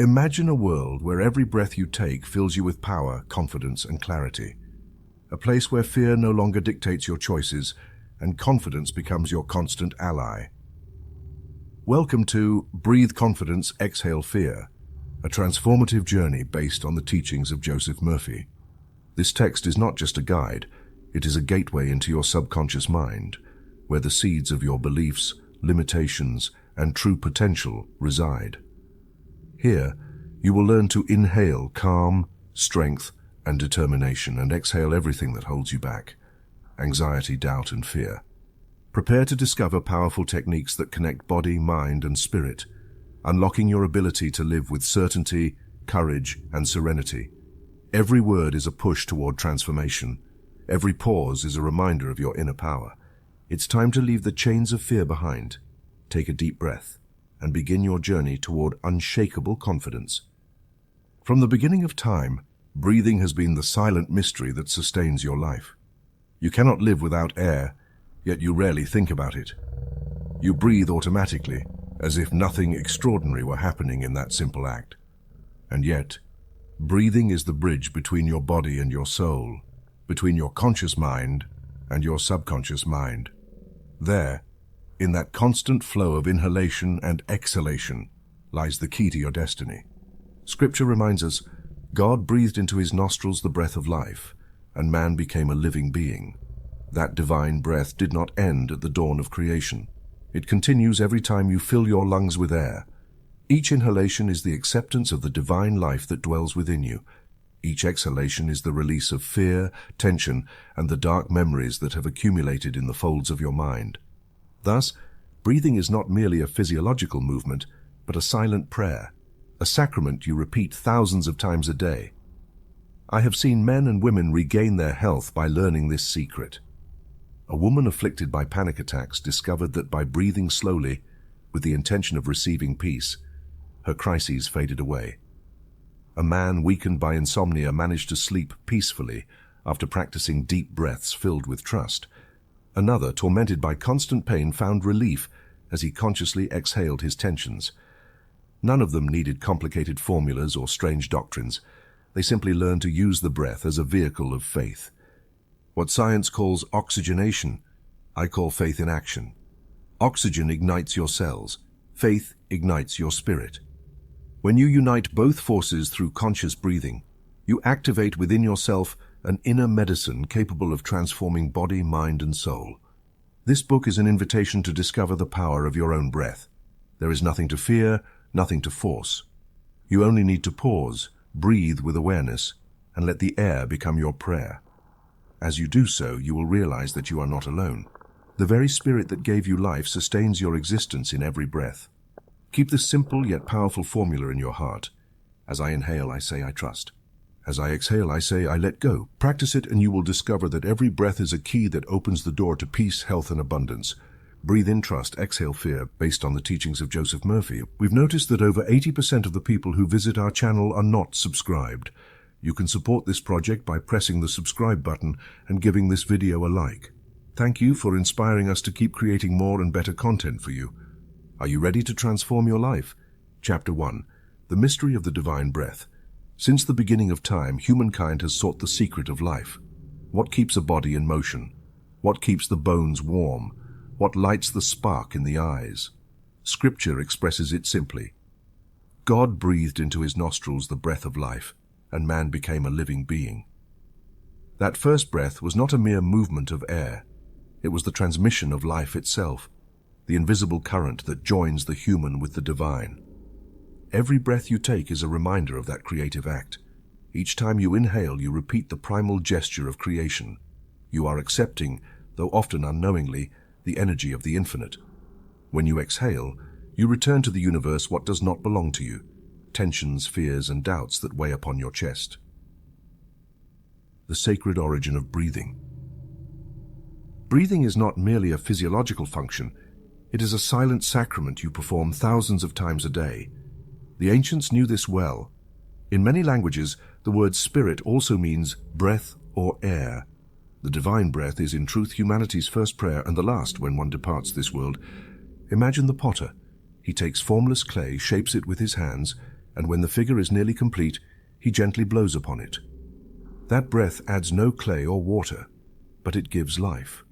Imagine a world where every breath you take fills you with power, confidence, and clarity. A place where fear no longer dictates your choices and confidence becomes your constant ally. Welcome to Breathe Confidence, Exhale Fear, a transformative journey based on the teachings of Joseph Murphy. This text is not just a guide, it is a gateway into your subconscious mind, where the seeds of your beliefs, limitations, and true potential reside. Here, you will learn to inhale calm, strength, and determination, and exhale everything that holds you back: anxiety, doubt, and fear. Prepare to discover powerful techniques that connect body, mind, and spirit, unlocking your ability to live with certainty, courage, and serenity. Every word is a push toward transformation. Every pause is a reminder of your inner power. It's time to leave the chains of fear behind. Take a deep breath and begin your journey toward unshakable confidence. From the beginning of time, breathing has been the silent mystery that sustains your life. You cannot live without air, yet you rarely think about it. You breathe automatically, as if nothing extraordinary were happening in that simple act. And yet, breathing is the bridge between your body and your soul, between your conscious mind and your subconscious mind. There, in that constant flow of inhalation and exhalation, lies the key to your destiny. Scripture reminds us, God breathed into his nostrils the breath of life, and man became a living being. That divine breath did not end at the dawn of creation. It continues every time you fill your lungs with air. Each inhalation is the acceptance of the divine life that dwells within you. Each exhalation is the release of fear, tension, and the dark memories that have accumulated in the folds of your mind. Thus, breathing is not merely a physiological movement, but a silent prayer, a sacrament you repeat thousands of times a day. I have seen men and women regain their health by learning this secret. A woman afflicted by panic attacks discovered that by breathing slowly, with the intention of receiving peace, her crises faded away. A man weakened by insomnia managed to sleep peacefully after practicing deep breaths filled with trust. Another, tormented by constant pain, found relief as he consciously exhaled his tensions. None of them needed complicated formulas or strange doctrines. They simply learned to use the breath as a vehicle of faith. What science calls oxygenation, I call faith in action. Oxygen ignites your cells. Faith ignites your spirit. When you unite both forces through conscious breathing, you activate within yourself an inner medicine capable of transforming body, mind, and soul. This book is an invitation to discover the power of your own breath. There is nothing to fear, nothing to force. You only need to pause, breathe with awareness, and let the air become your prayer. As you do so, you will realize that you are not alone. The very spirit that gave you life sustains your existence in every breath. Keep this simple yet powerful formula in your heart. As I inhale, I say I trust. As I exhale, I say I let go. Practice it and you will discover that every breath is a key that opens the door to peace, health, and abundance. Breathe in trust, exhale fear, based on the teachings of Joseph Murphy. We've noticed that over 80% of the people who visit our channel are not subscribed. You can support this project by pressing the subscribe button and giving this video a like. Thank you for inspiring us to keep creating more and better content for you. Are you ready to transform your life? Chapter 1. The Mystery of the Divine Breath. Since the beginning of time, humankind has sought the secret of life. What keeps a body in motion? What keeps the bones warm? What lights the spark in the eyes? Scripture expresses it simply. God breathed into his nostrils the breath of life, and man became a living being. That first breath was not a mere movement of air. It was the transmission of life itself, the invisible current that joins the human with the divine. Every breath you take is a reminder of that creative act. Each time you inhale, you repeat the primal gesture of creation. You are accepting, though often unknowingly, the energy of the infinite. When you exhale, you return to the universe what does not belong to you: tensions, fears, and doubts that weigh upon your chest. The sacred origin of breathing. Breathing is not merely a physiological function. It is a silent sacrament you perform thousands of times a day. The ancients knew this well. In many languages, the word spirit also means breath or air. The divine breath is in truth humanity's first prayer and the last when one departs this world. Imagine the potter. He takes formless clay, shapes it with his hands, and when the figure is nearly complete, he gently blows upon it. That breath adds no clay or water, but it gives life.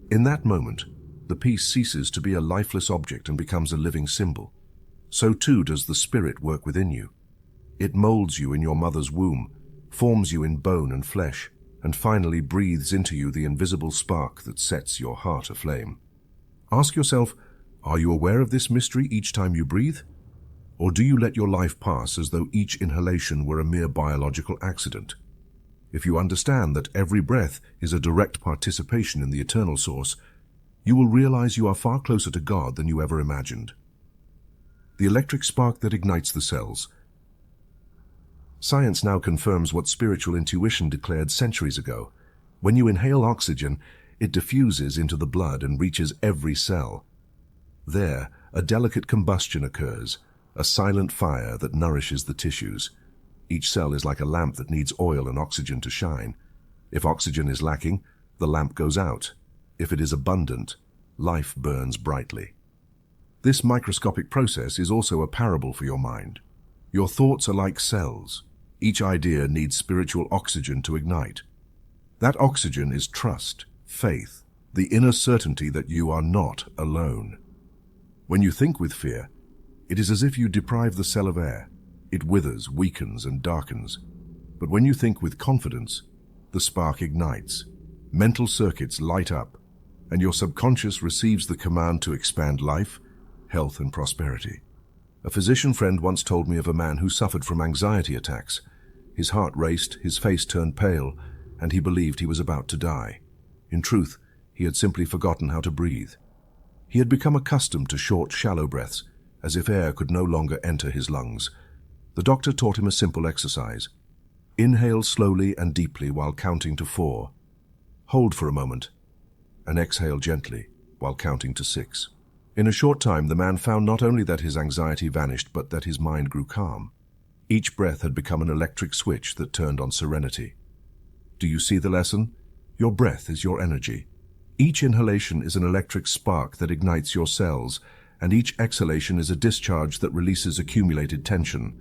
In that moment, the piece ceases to be a lifeless object and becomes a living symbol. So too does the spirit work within you. It molds you in your mother's womb, forms you in bone and flesh, and finally breathes into you the invisible spark that sets your heart aflame. Ask yourself, are you aware of this mystery each time you breathe? Or do you let your life pass as though each inhalation were a mere biological accident? If you understand that every breath is a direct participation in the eternal source, you will realize you are far closer to God than you ever imagined. The electric spark that ignites the cells. Science now confirms what spiritual intuition declared centuries ago. When you inhale oxygen, it diffuses into the blood and reaches every cell. There, a delicate combustion occurs, a silent fire that nourishes the tissues. Each cell is like a lamp that needs oil and oxygen to shine. If oxygen is lacking, the lamp goes out. If it is abundant, life burns brightly. This microscopic process is also a parable for your mind. Your thoughts are like cells. Each idea needs spiritual oxygen to ignite. That oxygen is trust, faith, the inner certainty that you are not alone. When you think with fear, it is as if you deprive the cell of air. It withers, weakens, and darkens. But when you think with confidence, the spark ignites. Mental circuits light up, and your subconscious receives the command to expand life, health, and prosperity. A physician friend once told me of a man who suffered from anxiety attacks. His heart raced, his face turned pale, and he believed he was about to die. In truth, he had simply forgotten how to breathe. He had become accustomed to short, shallow breaths, as if air could no longer enter his lungs. The doctor taught him a simple exercise. Inhale slowly and deeply while counting to 4. Hold for a moment, and exhale gently while counting to 6. In a short time, the man found not only that his anxiety vanished, but that his mind grew calm. Each breath had become an electric switch that turned on serenity. Do you see the lesson? Your breath is your energy. Each inhalation is an electric spark that ignites your cells, and each exhalation is a discharge that releases accumulated tension.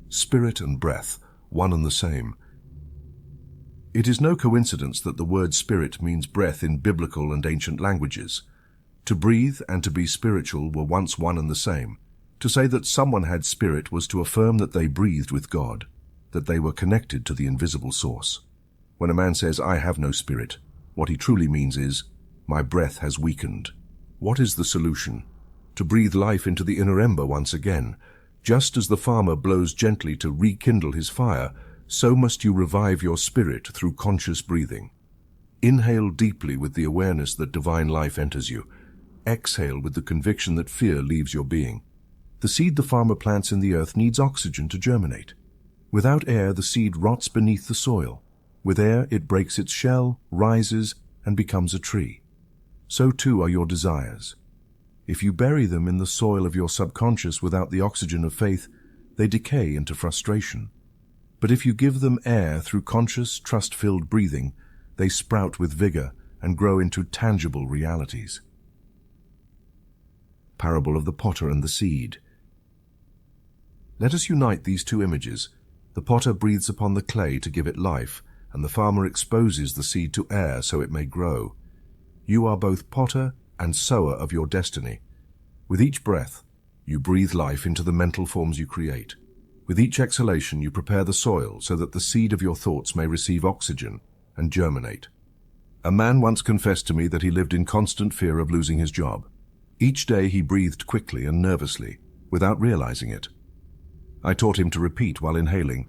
Spirit and breath, one and the same. It is no coincidence that the word spirit means breath in biblical and ancient languages. To breathe and to be spiritual were once one and the same. To say that someone had spirit was to affirm that they breathed with God, that they were connected to the invisible source. When a man says, "I have no spirit," what he truly means is, "My breath has weakened." What is the solution? To breathe life into the inner ember once again. Just as the farmer blows gently to rekindle his fire, so must you revive your spirit through conscious breathing. Inhale deeply with the awareness that divine life enters you. Exhale with the conviction that fear leaves your being. The seed the farmer plants in the earth needs oxygen to germinate. Without air, the seed rots beneath the soil. With air, it breaks its shell, rises, and becomes a tree. So too are your desires. If you bury them in the soil of your subconscious without the oxygen of faith, they decay into frustration. But if you give them air through conscious, trust-filled breathing, they sprout with vigor and grow into tangible realities. Parable of the potter and the seed. Let us unite these two images. The potter breathes upon the clay to give it life, and the farmer exposes the seed to air so it may grow. You are both potter and sower of your destiny. With each breath, you breathe life into the mental forms you create. With each exhalation, you prepare the soil so that the seed of your thoughts may receive oxygen and germinate. A man once confessed to me that he lived in constant fear of losing his job. Each day he breathed quickly and nervously, without realizing it. I taught him to repeat while inhaling,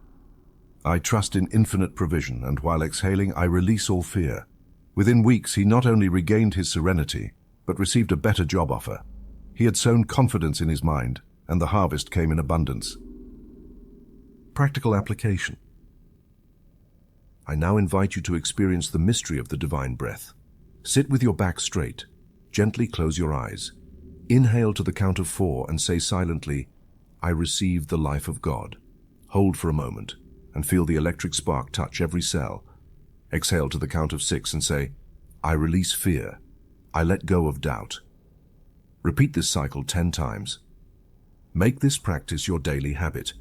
"I trust in infinite provision," and while exhaling, "I release all fear." Within weeks, he not only regained his serenity, but received a better job offer. He had sown confidence in his mind, and the harvest came in abundance. Practical application. I now invite you to experience the mystery of the divine breath. Sit with your back straight. Gently close your eyes. Inhale to the count of 4 and say silently, "I receive the life of God." Hold for a moment and feel the electric spark touch every cell. Exhale to the count of 6 and say, "I release fear. I let go of doubt." Repeat this cycle 10 times. Make this practice your daily habit.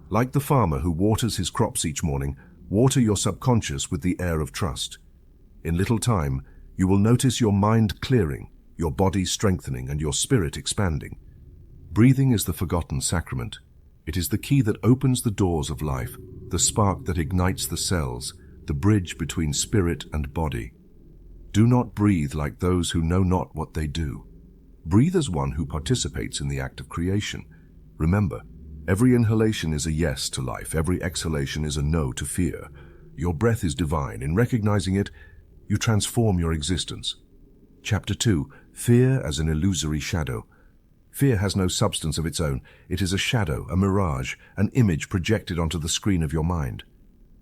Like the farmer who waters his crops each morning, water your subconscious with the air of trust. In little time, you will notice your mind clearing, your body strengthening, and your spirit expanding. Breathing is the forgotten sacrament. It is the key that opens the doors of life, the spark that ignites the cells, the bridge between spirit and body. Do not breathe like those who know not what they do. Breathe as one who participates in the act of creation. Remember, every inhalation is a yes to life, every exhalation is a no to fear. Your breath is divine. In recognizing it, you transform your existence. Chapter 2. Fear as an illusory shadow. Fear has no substance of its own. It is a shadow, a mirage, an image projected onto the screen of your mind.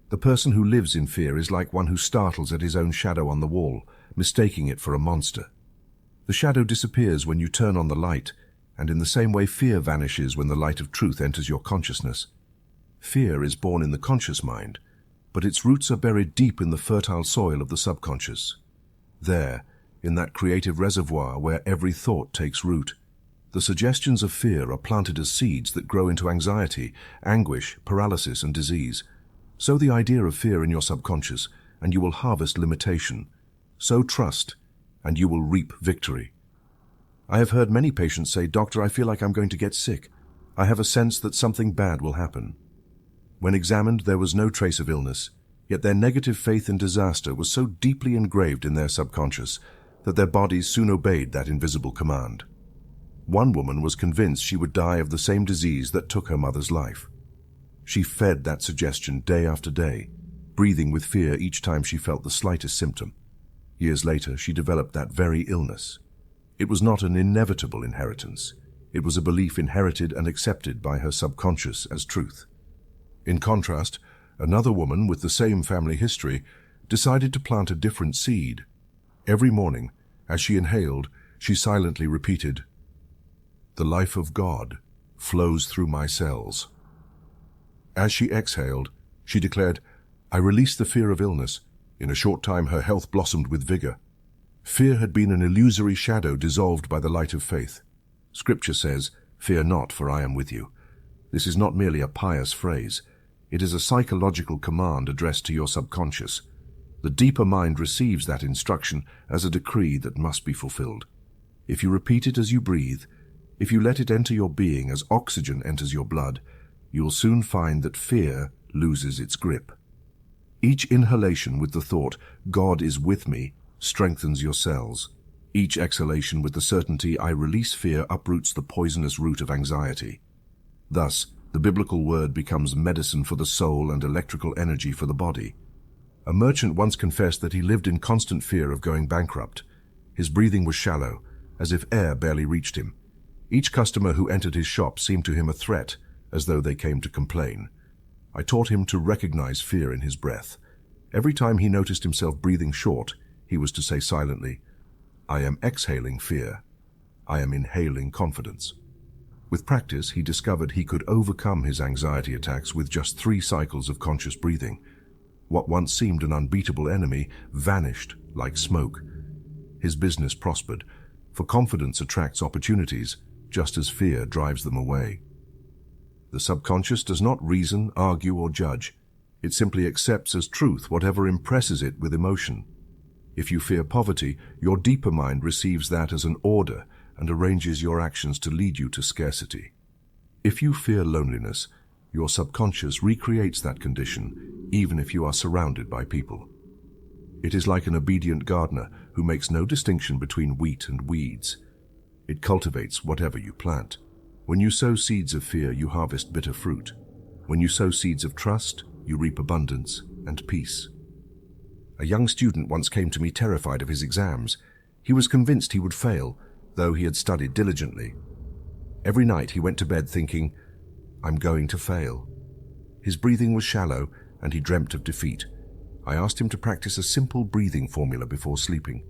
The person who lives in fear is like one who startles at his own shadow on the wall, mistaking it for a monster. The shadow disappears when you turn on the light, and in the same way fear vanishes when the light of truth enters your consciousness. Fear is born in the conscious mind, but its roots are buried deep in the fertile soil of the subconscious. There, in that creative reservoir where every thought takes root, the suggestions of fear are planted as seeds that grow into anxiety, anguish, paralysis, and disease. Sow the idea of fear in your subconscious, and you will harvest limitation. Sow trust, and you will reap victory. I have heard many patients say, "Doctor, I feel like I'm going to get sick. I have a sense that something bad will happen." When examined, there was no trace of illness, yet their negative faith in disaster was so deeply engraved in their subconscious that their bodies soon obeyed that invisible command. One woman was convinced she would die of the same disease that took her mother's life. She fed that suggestion day after day, breathing with fear each time she felt the slightest symptom. Years later, she developed that very illness. It was not an inevitable inheritance. It was a belief inherited and accepted by her subconscious as truth. In contrast, another woman with the same family history decided to plant a different seed. Every morning, as she inhaled, she silently repeated, "The life of God flows through my cells." As she exhaled, she declared, "I release the fear of illness." In a short time, her health blossomed with vigor. Fear had been an illusory shadow dissolved by the light of faith. Scripture says, "Fear not, for I am with you." This is not merely a pious phrase. It is a psychological command addressed to your subconscious. The deeper mind receives that instruction as a decree that must be fulfilled. If you repeat it as you breathe, if you let it enter your being as oxygen enters your blood, you will soon find that fear loses its grip. Each inhalation with the thought, "God is with me," strengthens your cells. Each exhalation with the certainty, "I release fear," uproots the poisonous root of anxiety. Thus, the biblical word becomes medicine for the soul and electrical energy for the body. A merchant once confessed that he lived in constant fear of going bankrupt. His breathing was shallow, as if air barely reached him. Each customer who entered his shop seemed to him a threat, as though they came to complain. I taught him to recognize fear in his breath. Every time he noticed himself breathing short, he was to say silently, "I am exhaling fear. I am inhaling confidence." With practice, he discovered he could overcome his anxiety attacks with just 3 cycles of conscious breathing. What once seemed an unbeatable enemy vanished like smoke. His business prospered, for confidence attracts opportunities, just as fear drives them away. The subconscious does not reason, argue, or judge. It simply accepts as truth whatever impresses it with emotion. If you fear poverty, your deeper mind receives that as an order and arranges your actions to lead you to scarcity. If you fear loneliness, your subconscious recreates that condition, even if you are surrounded by people. It is like an obedient gardener who makes no distinction between wheat and weeds. It cultivates whatever you plant. When you sow seeds of fear, you harvest bitter fruit. When you sow seeds of trust, you reap abundance and peace. A young student once came to me terrified of his exams. He was convinced he would fail, though he had studied diligently. Every night he went to bed thinking, "I'm going to fail." His breathing was shallow, and he dreamt of defeat. I asked him to practice a simple breathing formula before sleeping.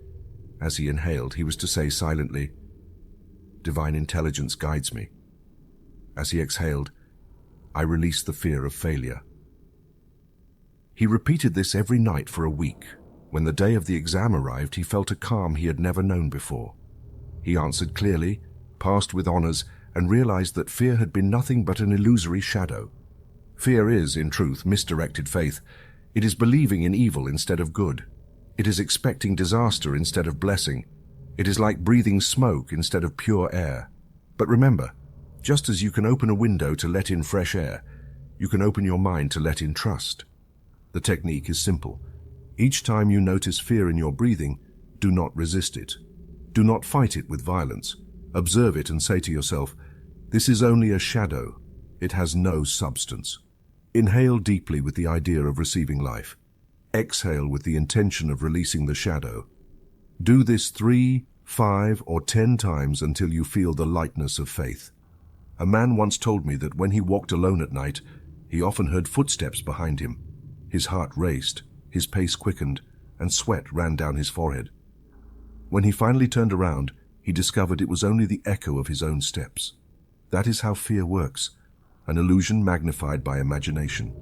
As he inhaled, he was to say silently, "Divine intelligence guides me." As he exhaled, "I release the fear of failure." He repeated this every night for a week. When the day of the exam arrived, he felt a calm he had never known before. He answered clearly, passed with honors, and realized that fear had been nothing but an illusory shadow. Fear is, in truth, misdirected faith. It is believing in evil instead of good. It is expecting disaster instead of blessing. It is like breathing smoke instead of pure air. But remember, just as you can open a window to let in fresh air, you can open your mind to let in trust. The technique is simple. Each time you notice fear in your breathing, do not resist it. Do not fight it with violence. Observe it and say to yourself, "This is only a shadow. It has no substance." Inhale deeply with the idea of receiving life. Exhale with the intention of releasing the shadow. Do this 3, 5, or 10 times until you feel the lightness of faith. A man once told me that when he walked alone at night, he often heard footsteps behind him. His heart raced, his pace quickened, and sweat ran down his forehead. When he finally turned around, he discovered it was only the echo of his own steps. That is how fear works, an illusion magnified by imagination.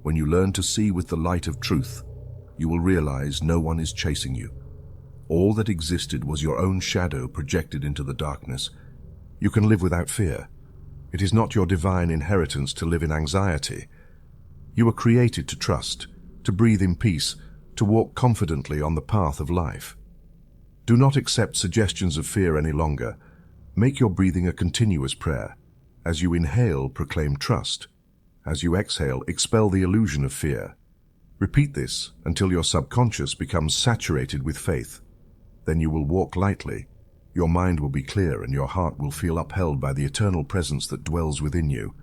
When you learn to see with the light of truth, you will realize no one is chasing you. All that existed was your own shadow projected into the darkness. You can live without fear. It is not your divine inheritance to live in anxiety. You were created to trust, to breathe in peace, to walk confidently on the path of life. Do not accept suggestions of fear any longer. Make your breathing a continuous prayer. As you inhale, proclaim trust. As you exhale, expel the illusion of fear. Repeat this until your subconscious becomes saturated with faith. Then you will walk lightly. Your mind will be clear and your heart will feel upheld by the eternal presence that dwells within you.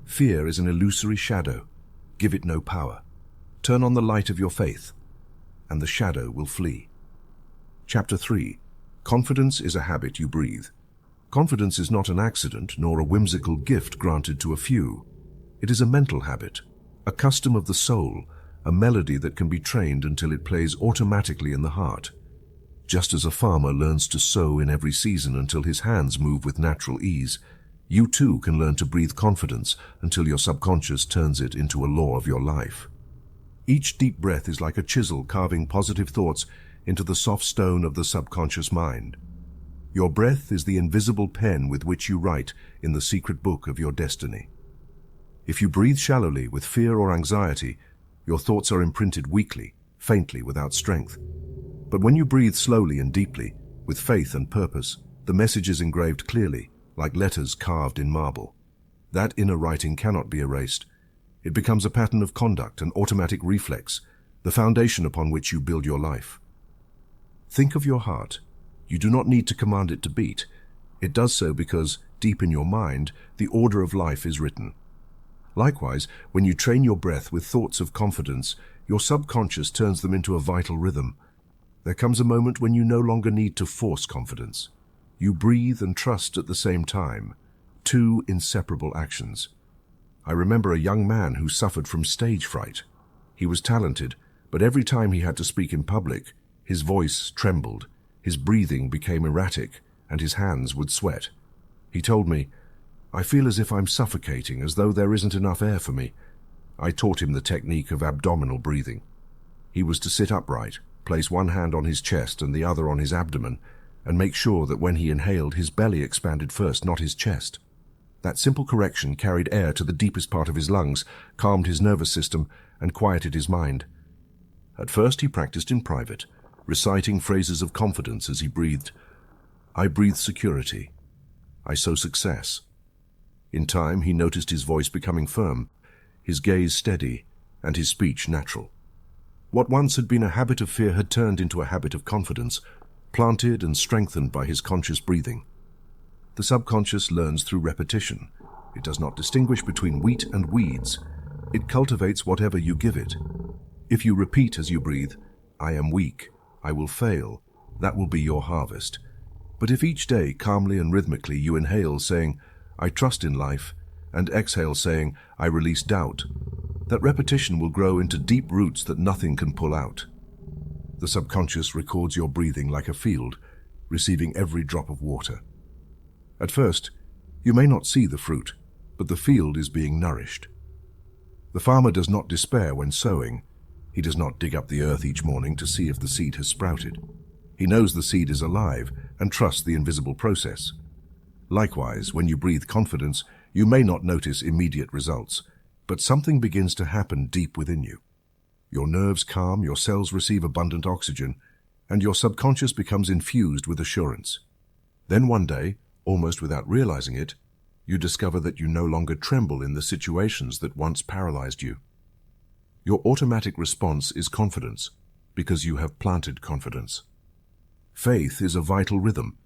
Fear is an illusory shadow. Give it no power. Turn on the light of your faith, and the shadow will flee. Chapter 3. Confidence is a habit you breathe. Confidence is not an accident nor a whimsical gift granted to a few. It is a mental habit, a custom of the soul, a melody that can be trained until it plays automatically in the heart. Just as a farmer learns to sow in every season until his hands move with natural ease, you too can learn to breathe confidence until your subconscious turns it into a law of your life. Each deep breath is like a chisel carving positive thoughts into the soft stone of the subconscious mind. Your breath is the invisible pen with which you write in the secret book of your destiny. If you breathe shallowly with fear or anxiety, your thoughts are imprinted weakly, faintly, without strength. But when you breathe slowly and deeply, with faith and purpose, the message is engraved clearly, like letters carved in marble. That inner writing cannot be erased. It becomes a pattern of conduct, an automatic reflex, the foundation upon which you build your life. Think of your heart. You do not need to command it to beat. It does so because, deep in your mind, the order of life is written. Likewise, when you train your breath with thoughts of confidence, your subconscious turns them into a vital rhythm. There comes a moment when you no longer need to force confidence. You breathe and trust at the same time, two inseparable actions. I remember a young man who suffered from stage fright. He was talented, but every time he had to speak in public, his voice trembled, his breathing became erratic, and his hands would sweat. He told me, "I feel as if I'm suffocating, as though there isn't enough air for me." I taught him the technique of abdominal breathing. He was to sit upright, place one hand on his chest and the other on his abdomen, and make sure that when he inhaled, his belly expanded first, not his chest. That simple correction carried air to the deepest part of his lungs, calmed his nervous system, and quieted his mind. At first he practiced in private, reciting phrases of confidence as he breathed. I breathe security. I sow success. In time, he noticed his voice becoming firm, his gaze steady, and his speech natural. What once had been a habit of fear had turned into a habit of confidence, planted and strengthened by his conscious breathing. The subconscious learns through repetition. It does not distinguish between wheat and weeds. It cultivates whatever you give it. If you repeat as you breathe, "I am weak, I will fail," that will be your harvest. But if each day, calmly and rhythmically, you inhale saying, "I trust in life," and exhale saying, "I release doubt," that repetition will grow into deep roots that nothing can pull out. The subconscious records your breathing like a field, receiving every drop of water. At first, you may not see the fruit, but the field is being nourished. The farmer does not despair when sowing. He does not dig up the earth each morning to see if the seed has sprouted. He knows the seed is alive and trusts the invisible process. Likewise, when you breathe confidence, you may not notice immediate results, but something begins to happen deep within you. Your nerves calm, your cells receive abundant oxygen, and your subconscious becomes infused with assurance. Then one day, almost without realizing it, you discover that you no longer tremble in the situations that once paralyzed you. Your automatic response is confidence, because you have planted confidence. Faith is a vital rhythm.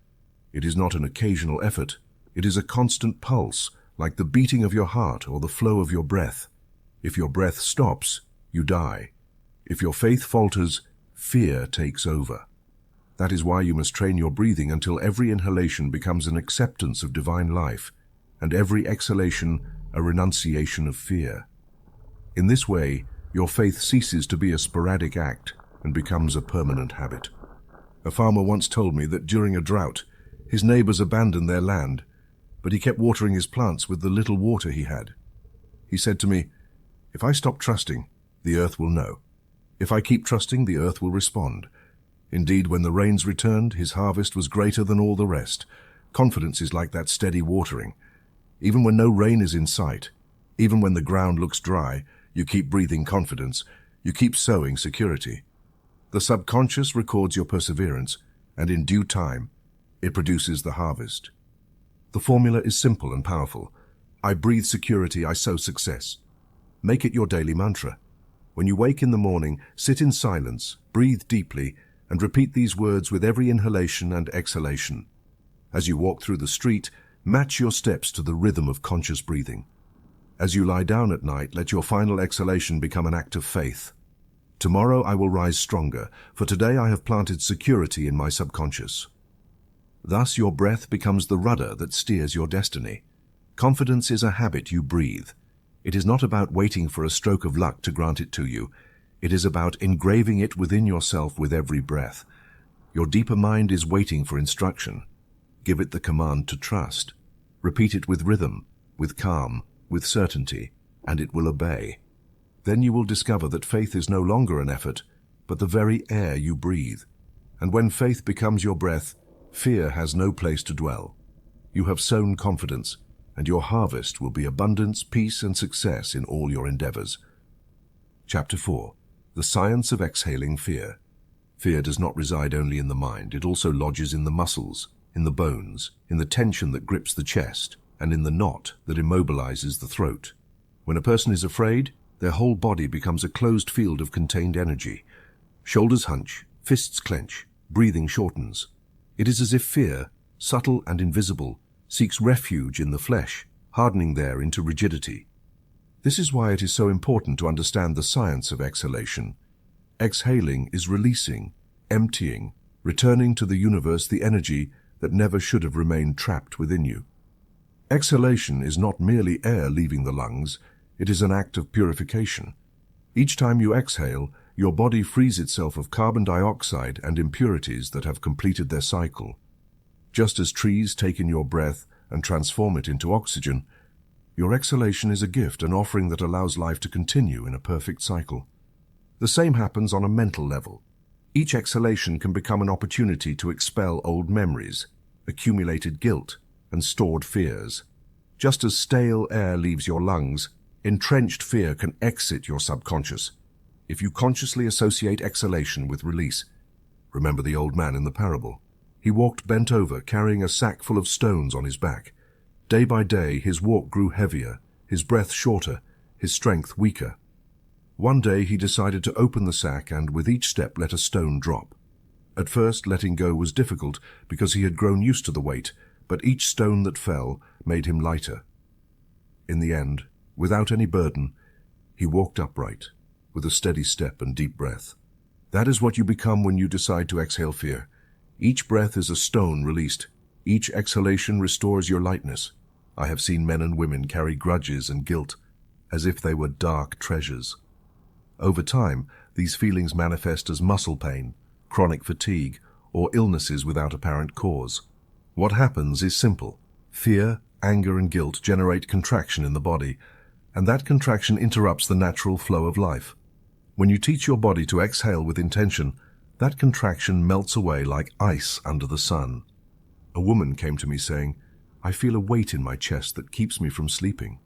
It is not an occasional effort. It is a constant pulse, like the beating of your heart or the flow of your breath. If your breath stops, you die. If your faith falters, fear takes over. That is why you must train your breathing until every inhalation becomes an acceptance of divine life, and every exhalation a renunciation of fear. In this way, your faith ceases to be a sporadic act and becomes a permanent habit. A farmer once told me that during a drought, his neighbors abandoned their land, but he kept watering his plants with the little water he had. He said to me, "If I stop trusting, the earth will know. If I keep trusting, the earth will respond." Indeed, when the rains returned, his harvest was greater than all the rest. Confidence is like that steady watering. Even when no rain is in sight, even when the ground looks dry, you keep breathing confidence, you keep sowing security. The subconscious records your perseverance, and in due time, it produces the harvest. The formula is simple and powerful. I breathe security, I sow success. Make it your daily mantra. When you wake in the morning, sit in silence, breathe deeply, and repeat these words with every inhalation and exhalation. As you walk through the street, match your steps to the rhythm of conscious breathing. As you lie down at night, let your final exhalation become an act of faith. Tomorrow I will rise stronger, for today I have planted security in my subconscious. Thus your breath becomes the rudder that steers your destiny. Confidence is a habit you breathe. It is not about waiting for a stroke of luck to grant it to you. It is about engraving it within yourself with every breath. Your deeper mind is waiting for instruction. Give it the command to trust. Repeat it with rhythm, with calm, with certainty, and it will obey. Then you will discover that faith is no longer an effort, but the very air you breathe. And when faith becomes your breath, fear has no place to dwell. You have sown confidence, and your harvest will be abundance, peace, and success in all your endeavors. Chapter 4. The Science of Exhaling Fear. Fear does not reside only in the mind. It also lodges in the muscles, in the bones, in the tension that grips the chest, and in the knot that immobilizes the throat. When a person is afraid, their whole body becomes a closed field of contained energy. Shoulders hunch, fists clench, breathing shortens. It is as if fear, subtle and invisible, seeks refuge in the flesh, hardening there into rigidity. This is why it is so important to understand the science of exhalation. Exhaling is releasing, emptying, returning to the universe the energy that never should have remained trapped within you. Exhalation is not merely air leaving the lungs, it is an act of purification. Each time you exhale, your body frees itself of carbon dioxide and impurities that have completed their cycle. Just as trees take in your breath and transform it into oxygen, your exhalation is a gift, an offering that allows life to continue in a perfect cycle. The same happens on a mental level. Each exhalation can become an opportunity to expel old memories, accumulated guilt, and stored fears. Just as stale air leaves your lungs, entrenched fear can exit your subconscious. If you consciously associate exhalation with release, remember the old man in the parable. He walked bent over, carrying a sack full of stones on his back. Day by day, his walk grew heavier, his breath shorter, his strength weaker. One day he decided to open the sack and with each step let a stone drop. At first, letting go was difficult because he had grown used to the weight, but each stone that fell made him lighter. In the end, without any burden, he walked upright, with a steady step and deep breath. That is what you become when you decide to exhale fear. Each breath is a stone released. Each exhalation restores your lightness. I have seen men and women carry grudges and guilt as if they were dark treasures. Over time, these feelings manifest as muscle pain, chronic fatigue, or illnesses without apparent cause. What happens is simple. Fear, anger, and guilt generate contraction in the body, and that contraction interrupts the natural flow of life. When you teach your body to exhale with intention, that contraction melts away like ice under the sun. A woman came to me saying, I feel a weight in my chest that keeps me from sleeping.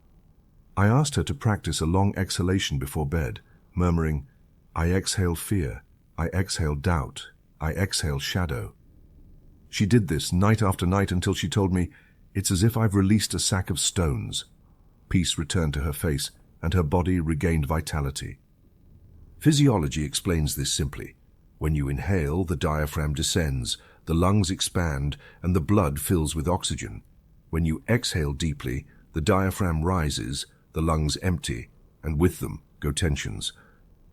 I asked her to practice a long exhalation before bed, murmuring, I exhale fear, I exhale doubt, I exhale shadow. She did this night after night until she told me, it's as if I've released a sack of stones. Peace returned to her face, and her body regained vitality. Physiology explains this simply. When you inhale, the diaphragm descends, the lungs expand, and the blood fills with oxygen. When you exhale deeply, the diaphragm rises, the lungs empty, and with them go tensions.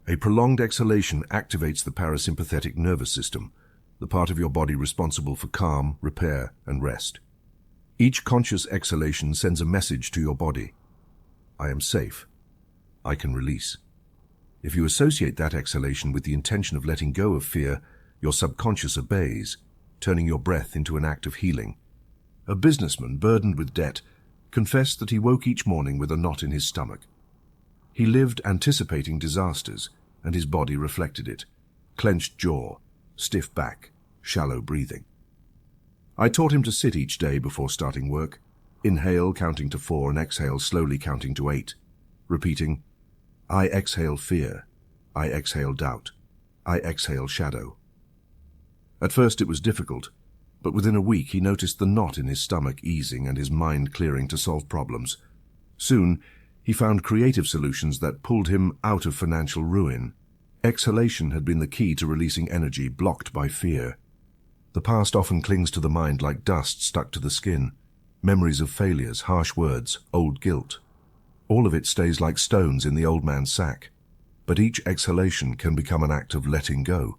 A prolonged exhalation activates the parasympathetic nervous system, the part of your body responsible for calm, repair, and rest. Each conscious exhalation sends a message to your body. I am safe. I can release. If you associate that exhalation with the intention of letting go of fear, your subconscious obeys, turning your breath into an act of healing. A businessman burdened with debt confessed that he woke each morning with a knot in his stomach. He lived anticipating disasters, and his body reflected it. Clenched jaw, stiff back, shallow breathing. I taught him to sit each day before starting work, inhale counting to 4 and exhale slowly counting to 8, repeating, I exhale fear, I exhale doubt, I exhale shadow. At first it was difficult, but within a week he noticed the knot in his stomach easing and his mind clearing to solve problems. Soon, he found creative solutions that pulled him out of financial ruin. Exhalation had been the key to releasing energy blocked by fear. The past often clings to the mind like dust stuck to the skin. Memories of failures, harsh words, old guilt. All of it stays like stones in the old man's sack. But each exhalation can become an act of letting go.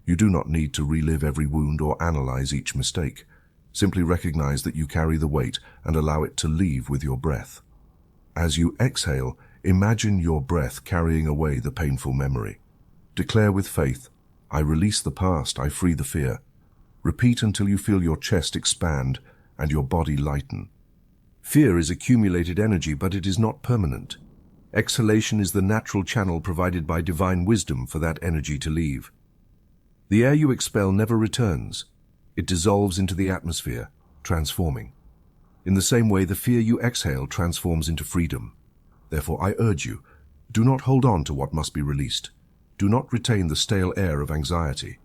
You do not need to relive every wound or analyze each mistake. Simply recognize that you carry the weight and allow it to leave with your breath. As you exhale, imagine your breath carrying away the painful memory. Declare with faith, I release the past, I free the fear. Repeat until you feel your chest expand and your body lighten. Fear is accumulated energy, but it is not permanent. Exhalation is the natural channel provided by divine wisdom for that energy to leave. The air you expel never returns. It dissolves into the atmosphere, transforming. In the same way, the fear you exhale transforms into freedom. Therefore, I urge you, do not hold on to what must be released. Do not retain the stale air of anxiety.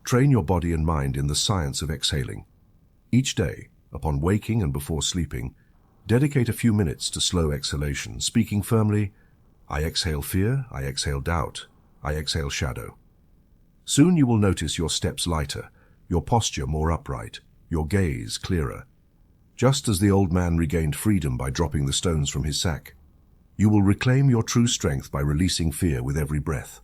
Train your body and mind in the science of exhaling. Each day, upon waking and before sleeping, dedicate a few minutes to slow exhalation, speaking firmly, I exhale fear, I exhale doubt, I exhale shadow. Soon you will notice your steps lighter, your posture more upright, your gaze clearer. Just as the old man regained freedom by dropping the stones from his sack, you will reclaim your true strength by releasing fear with every breath.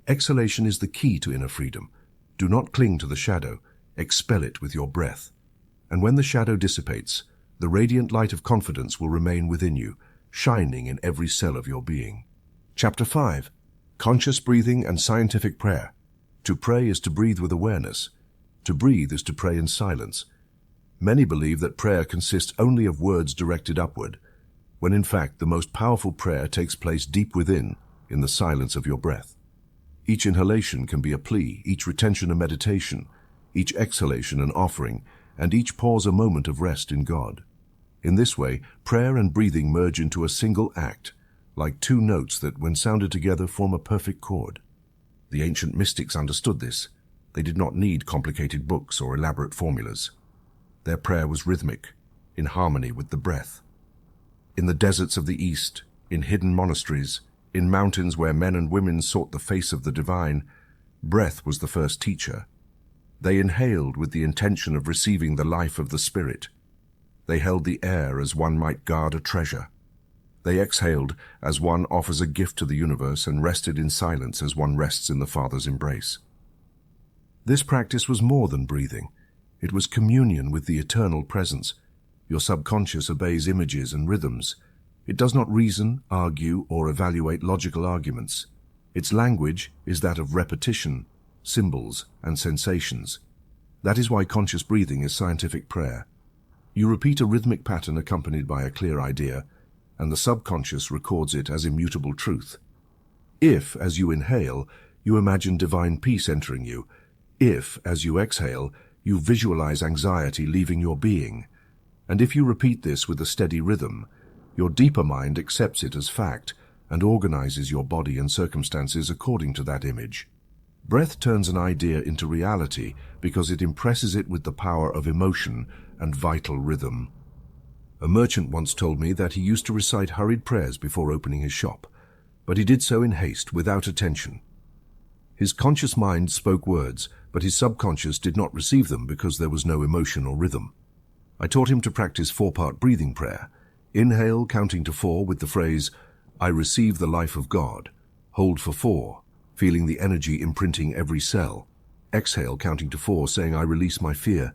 Exhalation is the key to inner freedom. Do not cling to the shadow, expel it with your breath. And when the shadow dissipates, the radiant light of confidence will remain within you, shining in every cell of your being. Chapter 5. Conscious breathing and scientific prayer. To pray is to breathe with awareness. To breathe is to pray in silence. Many believe that prayer consists only of words directed upward, when in fact the most powerful prayer takes place deep within, in the silence of your breath. Each inhalation can be a plea, each retention a meditation, each exhalation an offering, and each pause a moment of rest in God. In this way, prayer and breathing merge into a single act, like two notes that, when sounded together, form a perfect chord. The ancient mystics understood this. They did not need complicated books or elaborate formulas. Their prayer was rhythmic, in harmony with the breath. In the deserts of the East, in hidden monasteries, in mountains where men and women sought the face of the divine, breath was the first teacher. They inhaled with the intention of receiving the life of the spirit. They held the air as one might guard a treasure. They exhaled as one offers a gift to the universe and rested in silence as one rests in the Father's embrace. This practice was more than breathing. It was communion with the eternal presence. Your subconscious obeys images and rhythms. It does not reason, argue, or evaluate logical arguments. Its language is that of repetition, symbols, and sensations. That is why conscious breathing is scientific prayer. You repeat a rhythmic pattern accompanied by a clear idea, and the subconscious records it as immutable truth. If, as you inhale, you imagine divine peace entering you, if, as you exhale, you visualize anxiety leaving your being, And if you repeat this with a steady rhythm, your deeper mind accepts it as fact and organizes your body and circumstances according to that image. Breath turns an idea into reality because it impresses it with the power of emotion and vital rhythm. A merchant once told me that he used to recite hurried prayers before opening his shop, but he did so in haste, without attention. His conscious mind spoke words, but his subconscious did not receive them because there was no emotion or rhythm. I taught him to practice 4-part breathing prayer. Inhale, counting to 4 with the phrase, "I receive the life of God." Hold for 4, feeling the energy imprinting every cell. Exhale, counting to 4, saying, "I release my fear,"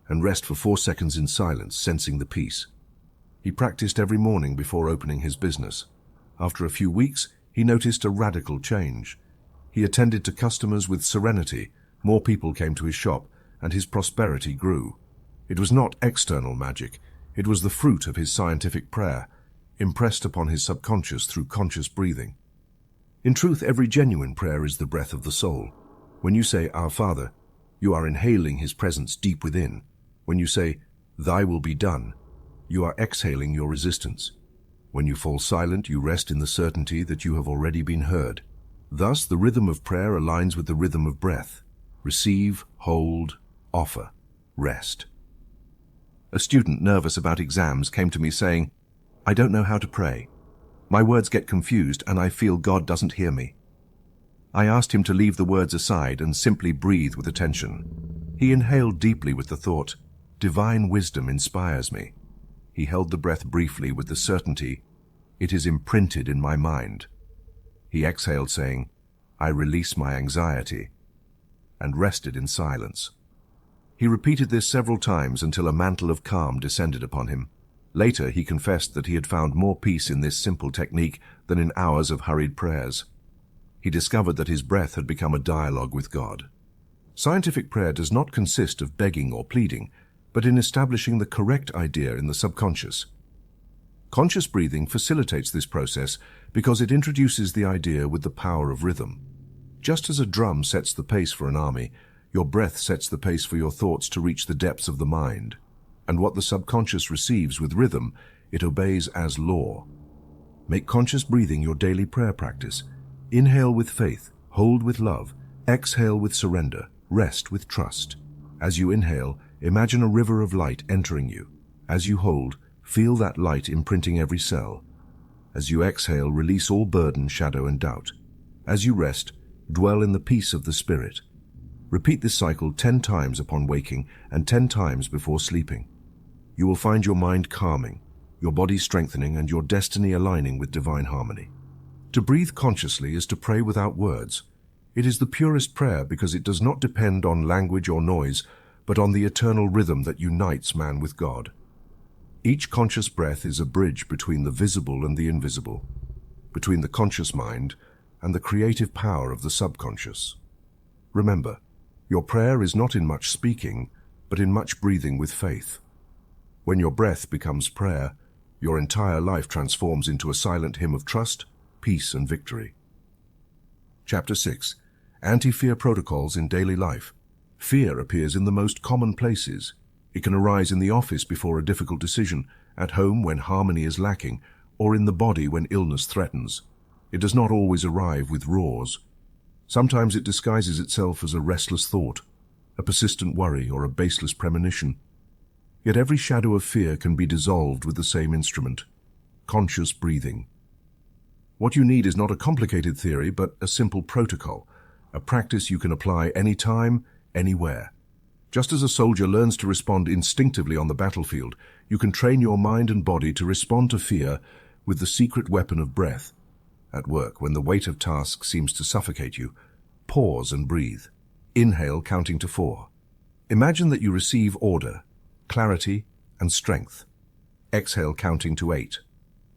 and rest for 4 seconds in silence, sensing the peace. He practiced every morning before opening his business. After a few weeks, he noticed a radical change. He attended to customers with serenity, more people came to his shop, and his prosperity grew. It was not external magic, it was the fruit of his scientific prayer, impressed upon his subconscious through conscious breathing. In truth, every genuine prayer is the breath of the soul. When you say, "Our Father," you are inhaling his presence deep within. When you say, "Thy will be done," you are exhaling your resistance. When you fall silent, you rest in the certainty that you have already been heard. Thus, the rhythm of prayer aligns with the rhythm of breath. Receive, hold, offer, rest. A student nervous about exams came to me saying, "I don't know how to pray. My words get confused and I feel God doesn't hear me." I asked him to leave the words aside and simply breathe with attention. He inhaled deeply with the thought, "Divine wisdom inspires me." He held the breath briefly with the certainty, "It is imprinted in my mind." He exhaled saying, "I release my anxiety," and rested in silence. He repeated this several times until a mantle of calm descended upon him. Later, he confessed that he had found more peace in this simple technique than in hours of hurried prayers. He discovered that his breath had become a dialogue with God. Scientific prayer does not consist of begging or pleading, but in establishing the correct idea in the subconscious. Conscious breathing facilitates this process because it introduces the idea with the power of rhythm. Just as a drum sets the pace for an army, your breath sets the pace for your thoughts to reach the depths of the mind. And what the subconscious receives with rhythm, it obeys as law. Make conscious breathing your daily prayer practice. Inhale with faith, hold with love, exhale with surrender, rest with trust. As you inhale, imagine a river of light entering you. As you hold, feel that light imprinting every cell. As you exhale, release all burden, shadow, and doubt. As you rest, dwell in the peace of the Spirit. Repeat this cycle 10 times upon waking and 10 times before sleeping. You will find your mind calming, your body strengthening, and your destiny aligning with divine harmony. To breathe consciously is to pray without words. It is the purest prayer because it does not depend on language or noise, but on the eternal rhythm that unites man with God. Each conscious breath is a bridge between the visible and the invisible, between the conscious mind and the creative power of the subconscious. Remember, your prayer is not in much speaking, but in much breathing with faith. When your breath becomes prayer, your entire life transforms into a silent hymn of trust, peace, and victory. Chapter 6. Anti-fear protocols in daily life. Fear appears in the most common places. It can arise in the office before a difficult decision, at home when harmony is lacking, or in the body when illness threatens. It does not always arrive with roars. Sometimes it disguises itself as a restless thought, a persistent worry, or a baseless premonition. Yet every shadow of fear can be dissolved with the same instrument, conscious breathing. What you need is not a complicated theory, but a simple protocol, a practice you can apply anytime, anywhere. Just as a soldier learns to respond instinctively on the battlefield, you can train your mind and body to respond to fear with the secret weapon of breath. At work, when the weight of tasks seems to suffocate you, pause and breathe. Inhale, counting to 4. Imagine that you receive order, clarity, and strength. Exhale, counting to 8.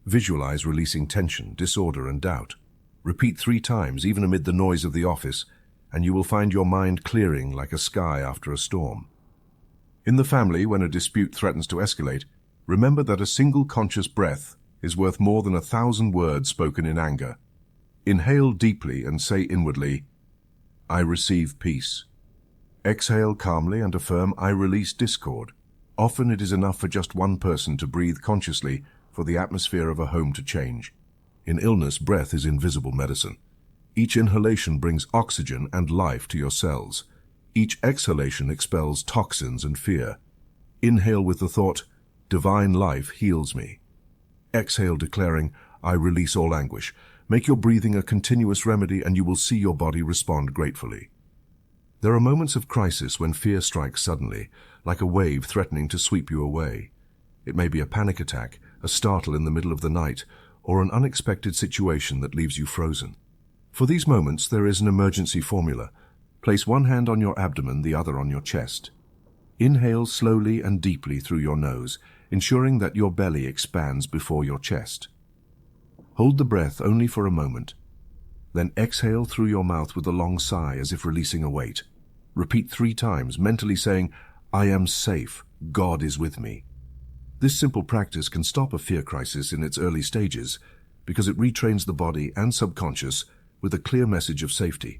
Visualize releasing tension, disorder, and doubt. Repeat 3 times, even amid the noise of the office, and you will find your mind clearing like a sky after a storm. In the family, when a dispute threatens to escalate, remember that a single conscious breath is worth more than 1,000 words spoken in anger. Inhale deeply and say inwardly, "I receive peace." Exhale calmly and affirm, "I release discord." Often it is enough for just one person to breathe consciously for the atmosphere of a home to change. In illness, breath is invisible medicine. Each inhalation brings oxygen and life to your cells. Each exhalation expels toxins and fear. Inhale with the thought, "Divine life heals me." Exhale declaring, "I release all anguish." Make your breathing a continuous remedy and you will see your body respond gratefully. There are moments of crisis when fear strikes suddenly, like a wave threatening to sweep you away. It may be a panic attack, a startle in the middle of the night, or an unexpected situation that leaves you frozen. For these moments, there is an emergency formula. Place one hand on your abdomen, the other on your chest. Inhale slowly and deeply through your nose, ensuring that your belly expands before your chest. Hold the breath only for a moment. Then exhale through your mouth with a long sigh as if releasing a weight. Repeat 3 times, mentally saying, "I am safe. God is with me." This simple practice can stop a fear crisis in its early stages because it retrains the body and subconscious with a clear message of safety.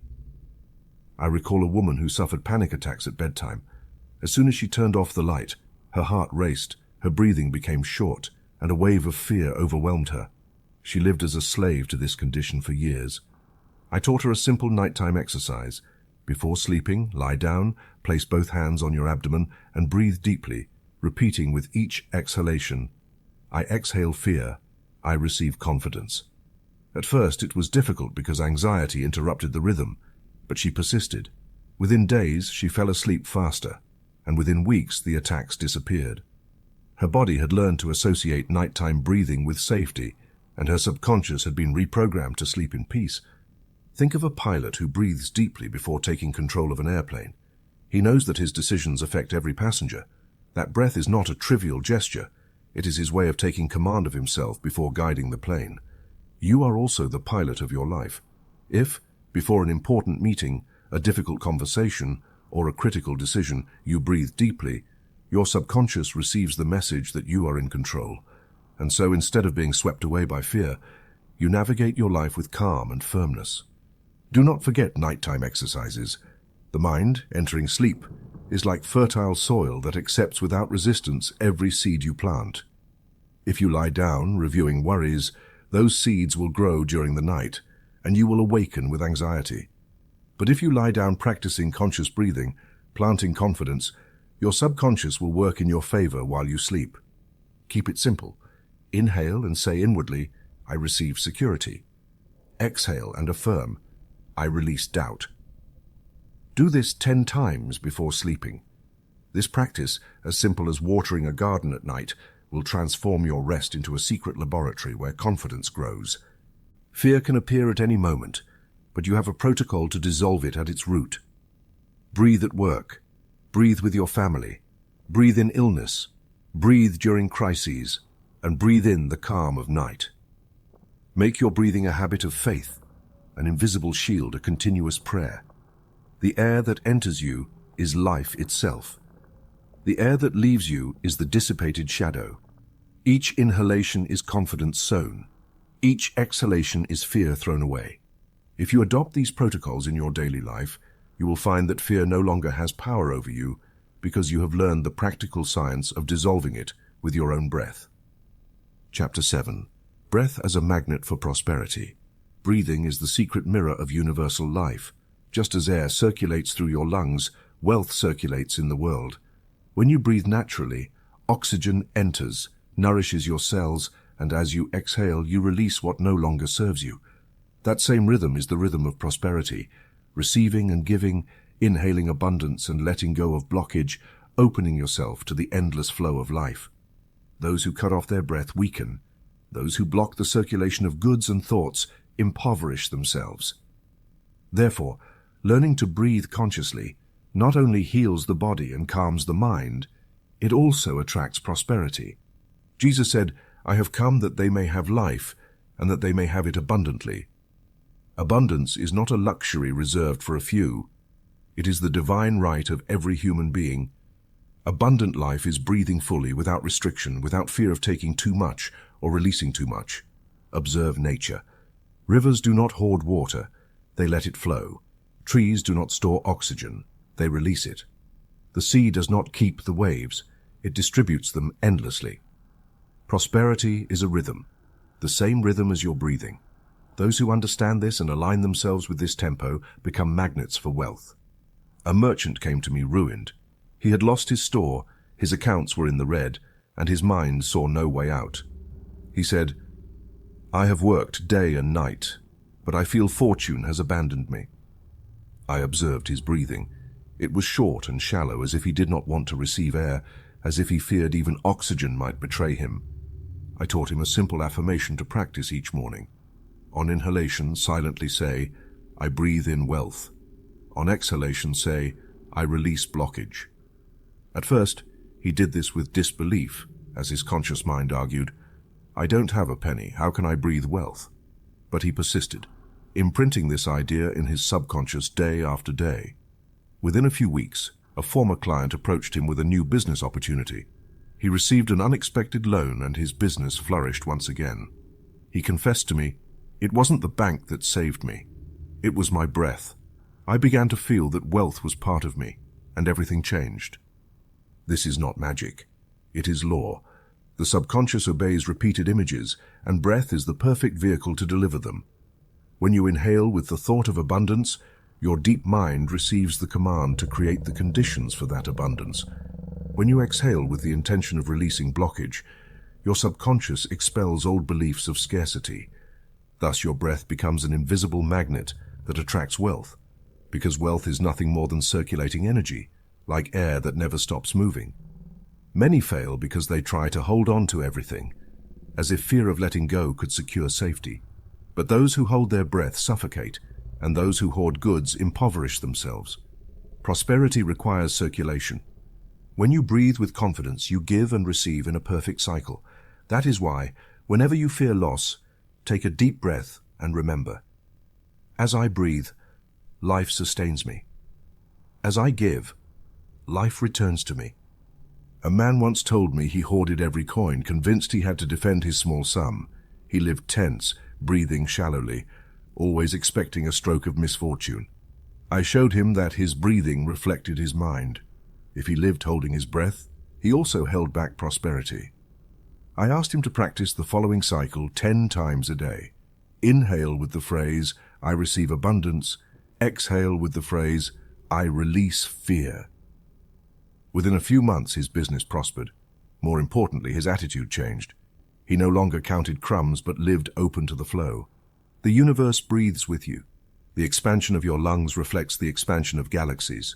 I recall a woman who suffered panic attacks at bedtime. As soon as she turned off the light, her heart raced, her breathing became short, and a wave of fear overwhelmed her. She lived as a slave to this condition for years. I taught her a simple nighttime exercise. Before sleeping, lie down, place both hands on your abdomen, and breathe deeply, repeating with each exhalation, "I exhale fear, I receive confidence." At first it was difficult because anxiety interrupted the rhythm, but she persisted. Within days, she fell asleep faster, and within weeks the attacks disappeared. Her body had learned to associate nighttime breathing with safety, and her subconscious had been reprogrammed to sleep in peace. Think of a pilot who breathes deeply before taking control of an airplane. He knows that his decisions affect every passenger. That breath is not a trivial gesture. It is his way of taking command of himself before guiding the plane. You are also the pilot of your life. If, before an important meeting, a difficult conversation, or a critical decision, you breathe deeply, your subconscious receives the message that you are in control. And so instead of being swept away by fear, you navigate your life with calm and firmness. Do not forget nighttime exercises. The mind, entering sleep, is like fertile soil that accepts without resistance every seed you plant. If you lie down, reviewing worries, those seeds will grow during the night, and you will awaken with anxiety. But if you lie down practicing conscious breathing, planting confidence, your subconscious will work in your favor while you sleep. Keep it simple. Inhale and say inwardly, "I receive security." Exhale and affirm, "I release doubt." Do this 10 times before sleeping. This practice, as simple as watering a garden at night, will transform your rest into a secret laboratory where confidence grows. Fear can appear at any moment, but you have a protocol to dissolve it at its root. Breathe at work. Breathe with your family. Breathe in illness. Breathe during crises. And breathe in the calm of night. Make your breathing a habit of faith, an invisible shield, a continuous prayer. The air that enters you is life itself. The air that leaves you is the dissipated shadow. Each inhalation is confidence sown. Each exhalation is fear thrown away. If you adopt these protocols in your daily life, you will find that fear no longer has power over you because you have learned the practical science of dissolving it with your own breath. Chapter 7. Breath as a magnet for prosperity. Breathing is the secret mirror of universal life. Just as air circulates through your lungs, wealth circulates in the world. When you breathe naturally, oxygen enters, nourishes your cells, and as you exhale, you release what no longer serves you. That same rhythm is the rhythm of prosperity, receiving and giving, inhaling abundance and letting go of blockage, opening yourself to the endless flow of life. Those who cut off their breath weaken. Those who block the circulation of goods and thoughts impoverish themselves. Therefore, learning to breathe consciously not only heals the body and calms the mind, it also attracts prosperity. Jesus said, "I have come that they may have life, and that they may have it abundantly." Abundance is not a luxury reserved for a few. It is the divine right of every human being. Abundant life is breathing fully, without restriction, without fear of taking too much or releasing too much. Observe nature. Rivers do not hoard water, they let it flow. Trees do not store oxygen, they release it. The sea does not keep the waves, It distributes them endlessly. Prosperity is a rhythm, the same rhythm as your breathing. Those who understand this and align themselves with this tempo become magnets for wealth. A merchant came to me ruined. He had lost his store, his accounts were in the red, and his mind saw no way out. He said, "I have worked day and night, but I feel fortune has abandoned me." I observed his breathing. It was short and shallow, as if he did not want to receive air, as if he feared even oxygen might betray him. I taught him a simple affirmation to practice each morning. On inhalation, silently say, "I breathe in wealth." On exhalation, say, "I release blockage." At first, he did this with disbelief, as his conscious mind argued, "I don't have a penny, how can I breathe wealth?" But he persisted, imprinting this idea in his subconscious day after day. Within a few weeks, a former client approached him with a new business opportunity. He received an unexpected loan and his business flourished once again. He confessed to me, "It wasn't the bank that saved me. It was my breath. I began to feel that wealth was part of me, and everything changed." This is not magic. It is law. The subconscious obeys repeated images, and breath is the perfect vehicle to deliver them. When you inhale with the thought of abundance, your deep mind receives the command to create the conditions for that abundance. When you exhale with the intention of releasing blockage, your subconscious expels old beliefs of scarcity. Thus your breath becomes an invisible magnet that attracts wealth, because wealth is nothing more than circulating energy, like air that never stops moving. Many fail because they try to hold on to everything, as if fear of letting go could secure safety. But those who hold their breath suffocate, and those who hoard goods impoverish themselves. Prosperity requires circulation. When you breathe with confidence, you give and receive in a perfect cycle. That is why, whenever you fear loss, take a deep breath and remember, as I breathe, life sustains me. As I give, life returns to me. A man once told me he hoarded every coin, convinced he had to defend his small sum. He lived tense, breathing shallowly, always expecting a stroke of misfortune. I showed him that his breathing reflected his mind. If he lived holding his breath, he also held back prosperity. I asked him to practice the following cycle 10 times a day. Inhale with the phrase, "I receive abundance." Exhale with the phrase, "I release fear." Within a few months, his business prospered. More importantly, his attitude changed. He no longer counted crumbs, but lived open to the flow. The universe breathes with you. The expansion of your lungs reflects the expansion of galaxies.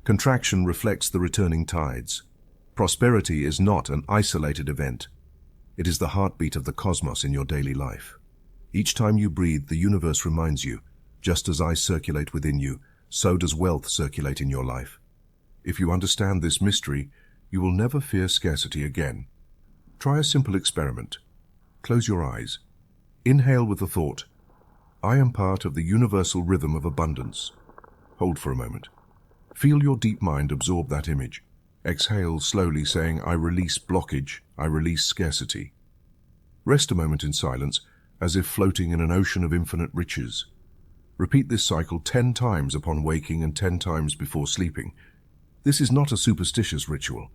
Contraction reflects the returning tides. Prosperity is not an isolated event. It is the heartbeat of the cosmos in your daily life. Each time you breathe, the universe reminds you, just as I circulate within you, so does wealth circulate in your life. If you understand this mystery, you will never fear scarcity again. Try a simple experiment. Close your eyes. Inhale with the thought, "I am part of the universal rhythm of abundance." Hold for a moment. Feel your deep mind absorb that image. Exhale slowly, saying, "I release blockage, I release scarcity." Rest a moment in silence, as if floating in an ocean of infinite riches. Repeat this cycle 10 times upon waking and 10 times before sleeping. This is not a superstitious ritual.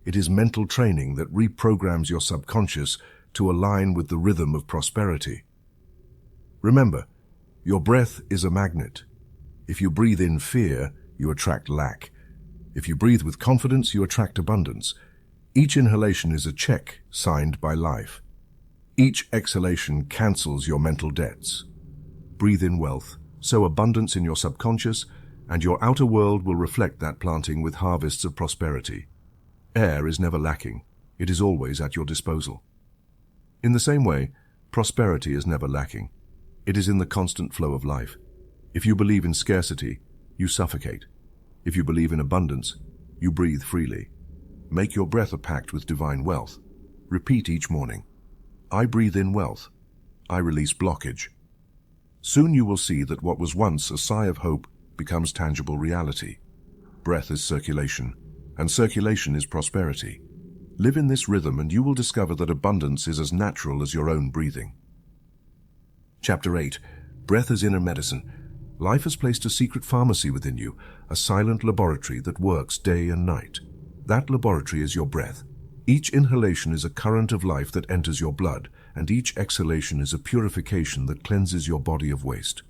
It is mental training that reprograms your subconscious to align with the rhythm of prosperity. Remember, your breath is a magnet. If you breathe in fear, you attract lack. If you breathe with confidence, you attract abundance. Each inhalation is a check signed by life. Each exhalation cancels your mental debts. Breathe in wealth, sow abundance in your subconscious, and your outer world will reflect that planting with harvests of prosperity. Air is never lacking. It is always at your disposal. In the same way, prosperity is never lacking. It is in the constant flow of life. If you believe in scarcity, you suffocate. If you believe in abundance, you breathe freely. Make your breath a pact with divine wealth. Repeat each morning, "I breathe in wealth. I release blockage." Soon you will see that what was once a sigh of hope becomes tangible reality. Breath is circulation, and circulation is prosperity. Live in this rhythm and you will discover that abundance is as natural as your own breathing. Chapter 8. Breath as Inner Medicine. Life has placed a secret pharmacy within you, a silent laboratory that works day and night. That laboratory is your breath. Each inhalation is a current of life that enters your blood, and each exhalation is a purification that cleanses your body of waste.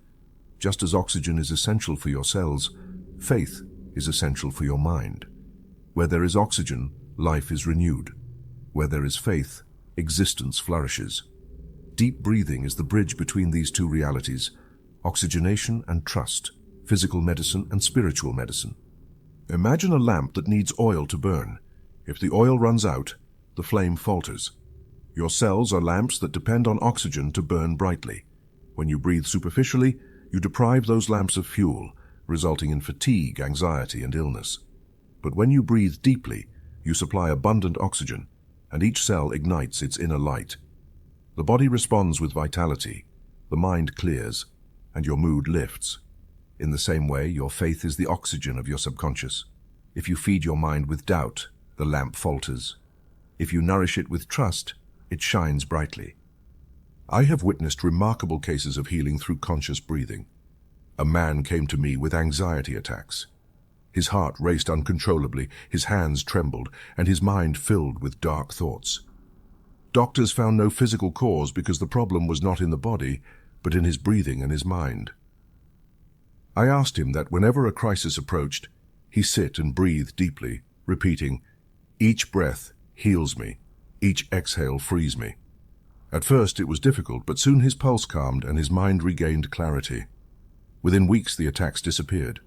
Just as oxygen is essential for your cells, faith is essential for your mind. Where there is oxygen, life is renewed. Where there is faith, existence flourishes. Deep breathing is the bridge between these two realities: oxygenation and trust, physical medicine and spiritual medicine. Imagine a lamp that needs oil to burn. If the oil runs out, the flame falters. Your cells are lamps that depend on oxygen to burn brightly. When you breathe superficially, you deprive those lamps of fuel, resulting in fatigue, anxiety, and illness. But when you breathe deeply, you supply abundant oxygen, and each cell ignites its inner light. The body responds with vitality, the mind clears, and your mood lifts. In the same way, your faith is the oxygen of your subconscious. If you feed your mind with doubt, the lamp falters. If you nourish it with trust, it shines brightly. I have witnessed remarkable cases of healing through conscious breathing. A man came to me with anxiety attacks. His heart raced uncontrollably, his hands trembled, and his mind filled with dark thoughts. Doctors found no physical cause because the problem was not in the body, but in his breathing and his mind. I asked him that whenever a crisis approached, he sit and breathe deeply, repeating, "Each breath heals me, each exhale frees me." At first it was difficult, but soon his pulse calmed and his mind regained clarity. Within weeks the attacks disappeared.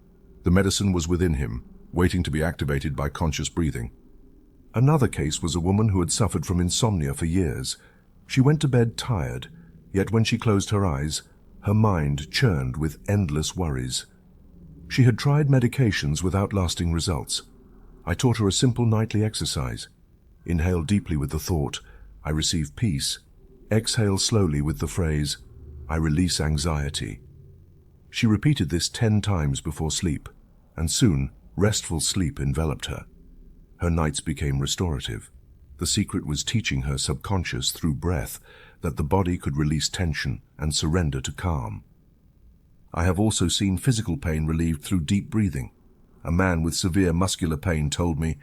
The medicine was within him, waiting to be activated by conscious breathing. Another case was a woman who had suffered from insomnia for years. She went to bed tired, yet when she closed her eyes, her mind churned with endless worries. She had tried medications without lasting results. I taught her a simple nightly exercise. Inhale deeply with the thought, "I receive peace." Exhale slowly with the phrase, "I release anxiety." She repeated this 10 times before sleep, and soon restful sleep enveloped her. Her nights became restorative. The secret was teaching her subconscious through breath that the body could release tension and surrender to calm. I have also seen physical pain relieved through deep breathing. A man with severe muscular pain told me,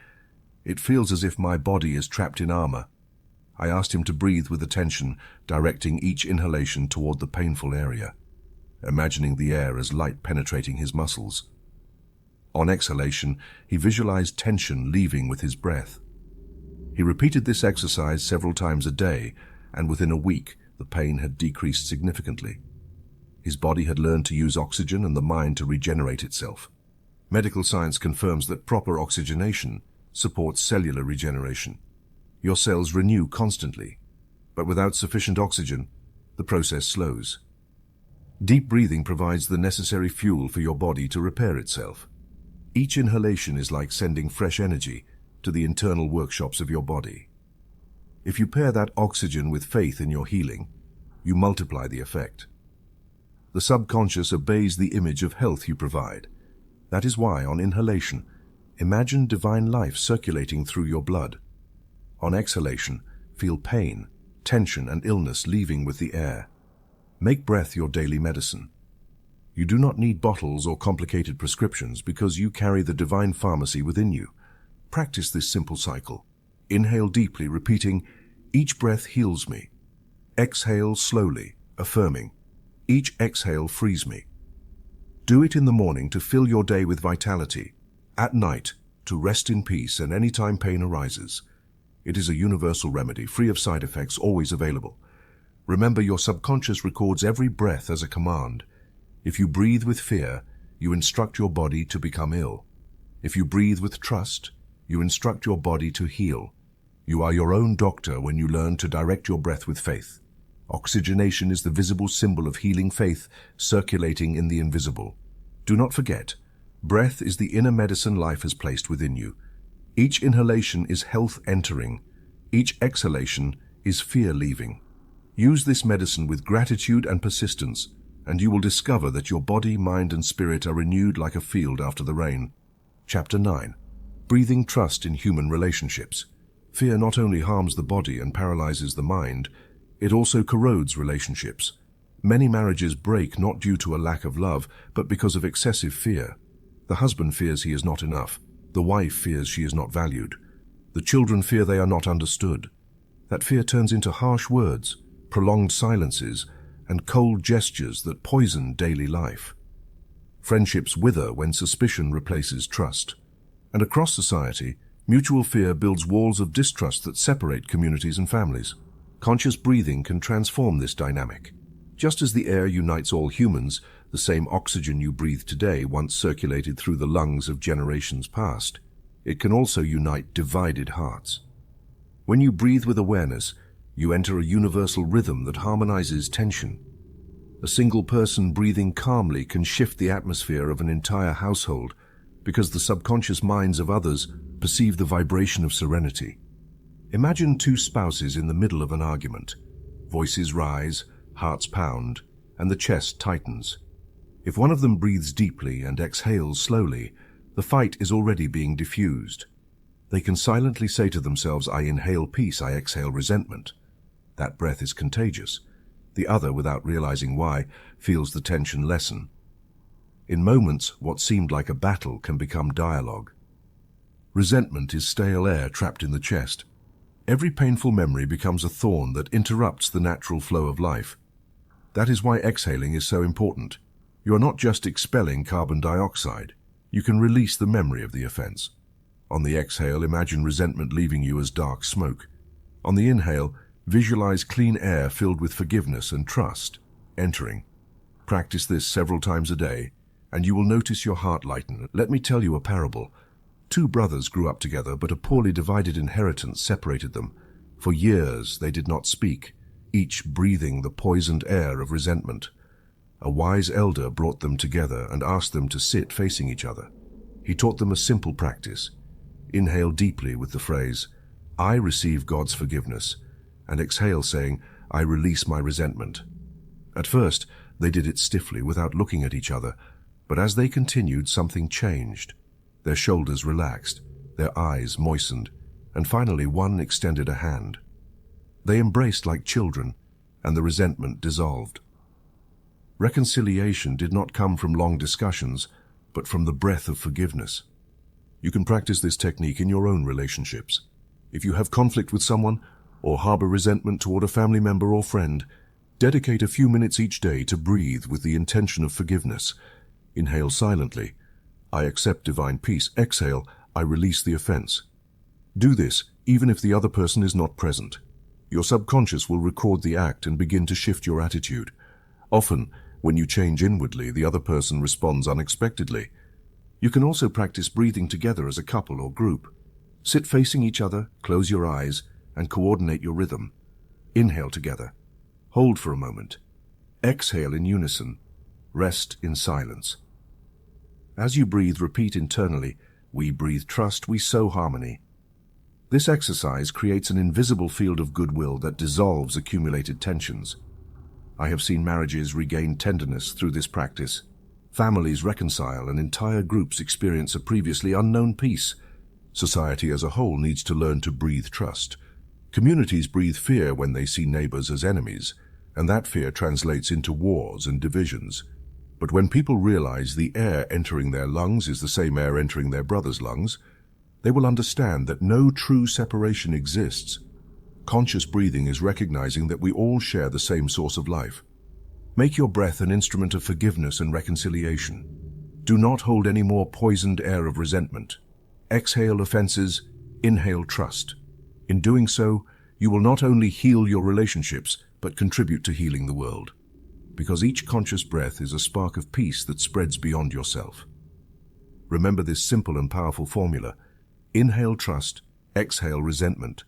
"It feels as if my body is trapped in armor." I asked him to breathe with attention, directing each inhalation toward the painful area, imagining the air as light penetrating his muscles. On exhalation, he visualized tension leaving with his breath. He repeated this exercise several times a day, and within a week, the pain had decreased significantly. His body had learned to use oxygen and the mind to regenerate itself. Medical science confirms that proper oxygenation supports cellular regeneration. Your cells renew constantly, but without sufficient oxygen, the process slows. Deep breathing provides the necessary fuel for your body to repair itself. Each inhalation is like sending fresh energy to the internal workshops of your body. If you pair that oxygen with faith in your healing, you multiply the effect. The subconscious obeys the image of health you provide. That is why, on inhalation, imagine divine life circulating through your blood. On exhalation, feel pain, tension, and illness leaving with the air. Make breath your daily medicine. You do not need bottles or complicated prescriptions because you carry the divine pharmacy within you. Practice this simple cycle. Inhale deeply, repeating, "Each breath heals me." Exhale slowly, affirming, "Each exhale frees me." Do it in the morning to fill your day with vitality, at night to rest in peace and any time pain arises. It is a universal remedy, free of side effects, always available. Remember, your subconscious records every breath as a command. If you breathe with fear, you instruct your body to become ill. If you breathe with trust, you instruct your body to heal. You are your own doctor when you learn to direct your breath with faith. Oxygenation is the visible symbol of healing faith circulating in the invisible. Do not forget, breath is the inner medicine life has placed within you. Each inhalation is health entering. Each exhalation is fear leaving. Use this medicine with gratitude and persistence, and you will discover that your body, mind, and spirit are renewed like a field after the rain. Chapter 9. Breathing trust in human relationships. Fear not only harms the body and paralyzes the mind, it also corrodes relationships. Many marriages break not due to a lack of love, but because of excessive fear. The husband fears he is not enough. The wife fears she is not valued. The children fear they are not understood. That fear turns into harsh words, prolonged silences, and cold gestures that poison daily life. Friendships wither when suspicion replaces trust. And across society, mutual fear builds walls of distrust that separate communities and families. Conscious breathing can transform this dynamic. Just as the air unites all humans, the same oxygen you breathe today once circulated through the lungs of generations past. It can also unite divided hearts. When you breathe with awareness, you enter a universal rhythm that harmonizes tension. A single person breathing calmly can shift the atmosphere of an entire household because the subconscious minds of others perceive the vibration of serenity. Imagine two spouses in the middle of an argument. Voices rise, hearts pound, and the chest tightens. If one of them breathes deeply and exhales slowly, the fight is already being diffused. They can silently say to themselves, "I inhale peace, I exhale resentment." That breath is contagious. The other, without realizing why, feels the tension lessen. In moments, what seemed like a battle can become dialogue. Resentment is stale air trapped in the chest. Every painful memory becomes a thorn that interrupts the natural flow of life. That is why exhaling is so important. You are not just expelling carbon dioxide. You can release the memory of the offense. On the exhale, imagine resentment leaving you as dark smoke. On the inhale, visualize clean air filled with forgiveness and trust entering. Practice this several times a day, and you will notice your heart lighten. Let me tell you a parable. Two brothers grew up together, but a poorly divided inheritance separated them. For years they did not speak, each breathing the poisoned air of resentment. A wise elder brought them together and asked them to sit facing each other. He taught them a simple practice. Inhale deeply with the phrase, "I receive God's forgiveness," and exhale saying, "I release my resentment." At first, they did it stiffly without looking at each other, but as they continued, something changed. Their shoulders relaxed, their eyes moistened, and finally one extended a hand. They embraced like children, and the resentment dissolved. Reconciliation did not come from long discussions, but from the breath of forgiveness. You can practice this technique in your own relationships. If you have conflict with someone, or harbor resentment toward a family member or friend, dedicate a few minutes each day to breathe with the intention of forgiveness. Inhale silently, "I accept divine peace." Exhale, "I release the offense." Do this even if the other person is not present. Your subconscious will record the act and begin to shift your attitude. Often, when you change inwardly, the other person responds unexpectedly. You can also practice breathing together as a couple or group. Sit facing each other, close your eyes, and coordinate your rhythm. Inhale together. Hold for a moment. Exhale in unison. Rest in silence. As you breathe, repeat internally, "We breathe trust, we sow harmony." This exercise creates an invisible field of goodwill that dissolves accumulated tensions. I have seen marriages regain tenderness through this practice. Families reconcile and entire groups experience a previously unknown peace. Society as a whole needs to learn to breathe trust. Communities breathe fear when they see neighbors as enemies, and that fear translates into wars and divisions. But when people realize the air entering their lungs is the same air entering their brother's lungs, they will understand that no true separation exists. Conscious breathing is recognizing that we all share the same source of life. Make your breath an instrument of forgiveness and reconciliation. Do not hold any more poisoned air of resentment. Exhale offenses, inhale trust. In doing so, you will not only heal your relationships, but contribute to healing the world. Because each conscious breath is a spark of peace that spreads beyond yourself. Remember this simple and powerful formula. Inhale trust, exhale resentment.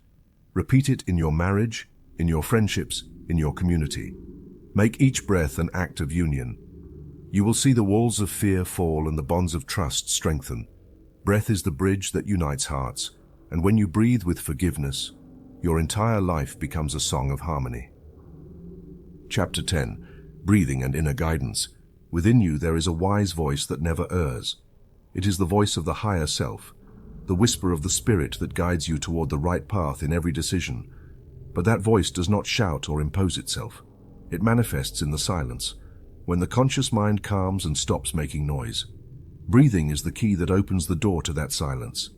Repeat it in your marriage, in your friendships, in your community. Make each breath an act of union. You will see the walls of fear fall and the bonds of trust strengthen. Breath is the bridge that unites hearts, and when you breathe with forgiveness, your entire life becomes a song of harmony. Chapter 10. Breathing and Inner Guidance. Within you there is a wise voice that never errs. It is the voice of the higher self, the whisper of the spirit that guides you toward the right path in every decision. But that voice does not shout or impose itself. It manifests in the silence, when the conscious mind calms and stops making noise. Breathing is the key that opens the door to that silence.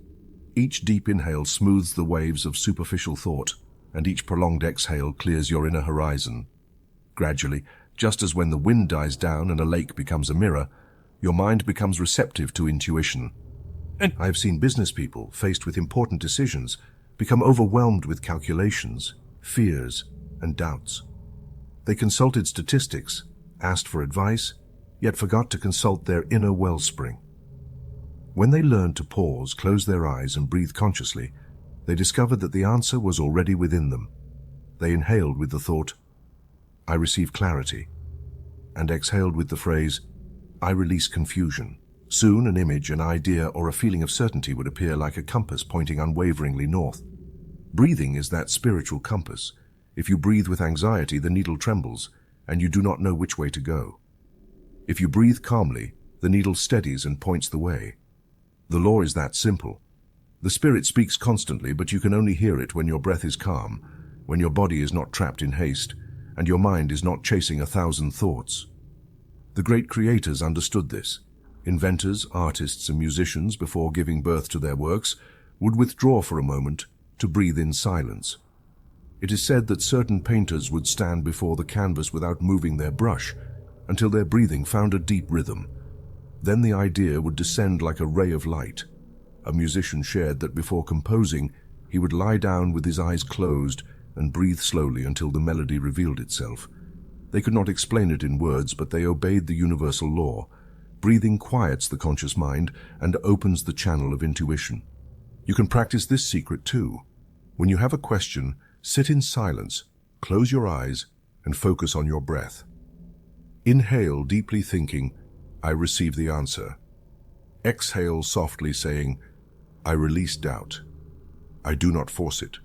Each deep inhale smooths the waves of superficial thought, and each prolonged exhale clears your inner horizon. Gradually, just as when the wind dies down and a lake becomes a mirror, your mind becomes receptive to intuition. I have seen business people, faced with important decisions, become overwhelmed with calculations, fears, and doubts. They consulted statistics, asked for advice, yet forgot to consult their inner wellspring. When they learned to pause, close their eyes, and breathe consciously, they discovered that the answer was already within them. They inhaled with the thought, "I receive clarity," and exhaled with the phrase, "I release confusion." Soon an image, an idea, or a feeling of certainty would appear like a compass pointing unwaveringly north. Breathing is that spiritual compass. If you breathe with anxiety, the needle trembles, and you do not know which way to go. If you breathe calmly, the needle steadies and points the way. The law is that simple. The spirit speaks constantly, but you can only hear it when your breath is calm, when your body is not trapped in haste, and your mind is not chasing 1,000 thoughts. The great creators understood this. Inventors, artists, and musicians, before giving birth to their works, would withdraw for a moment to breathe in silence. It is said that certain painters would stand before the canvas without moving their brush until their breathing found a deep rhythm. Then the idea would descend like a ray of light. A musician shared that before composing, he would lie down with his eyes closed and breathe slowly until the melody revealed itself. They could not explain it in words, but they obeyed the universal law. Breathing quiets the conscious mind and opens the channel of intuition. You can practice this secret too. When you have a question, sit in silence, close your eyes, and focus on your breath. Inhale deeply thinking, "I receive the answer." Exhale softly saying, "I release doubt. I do not force it.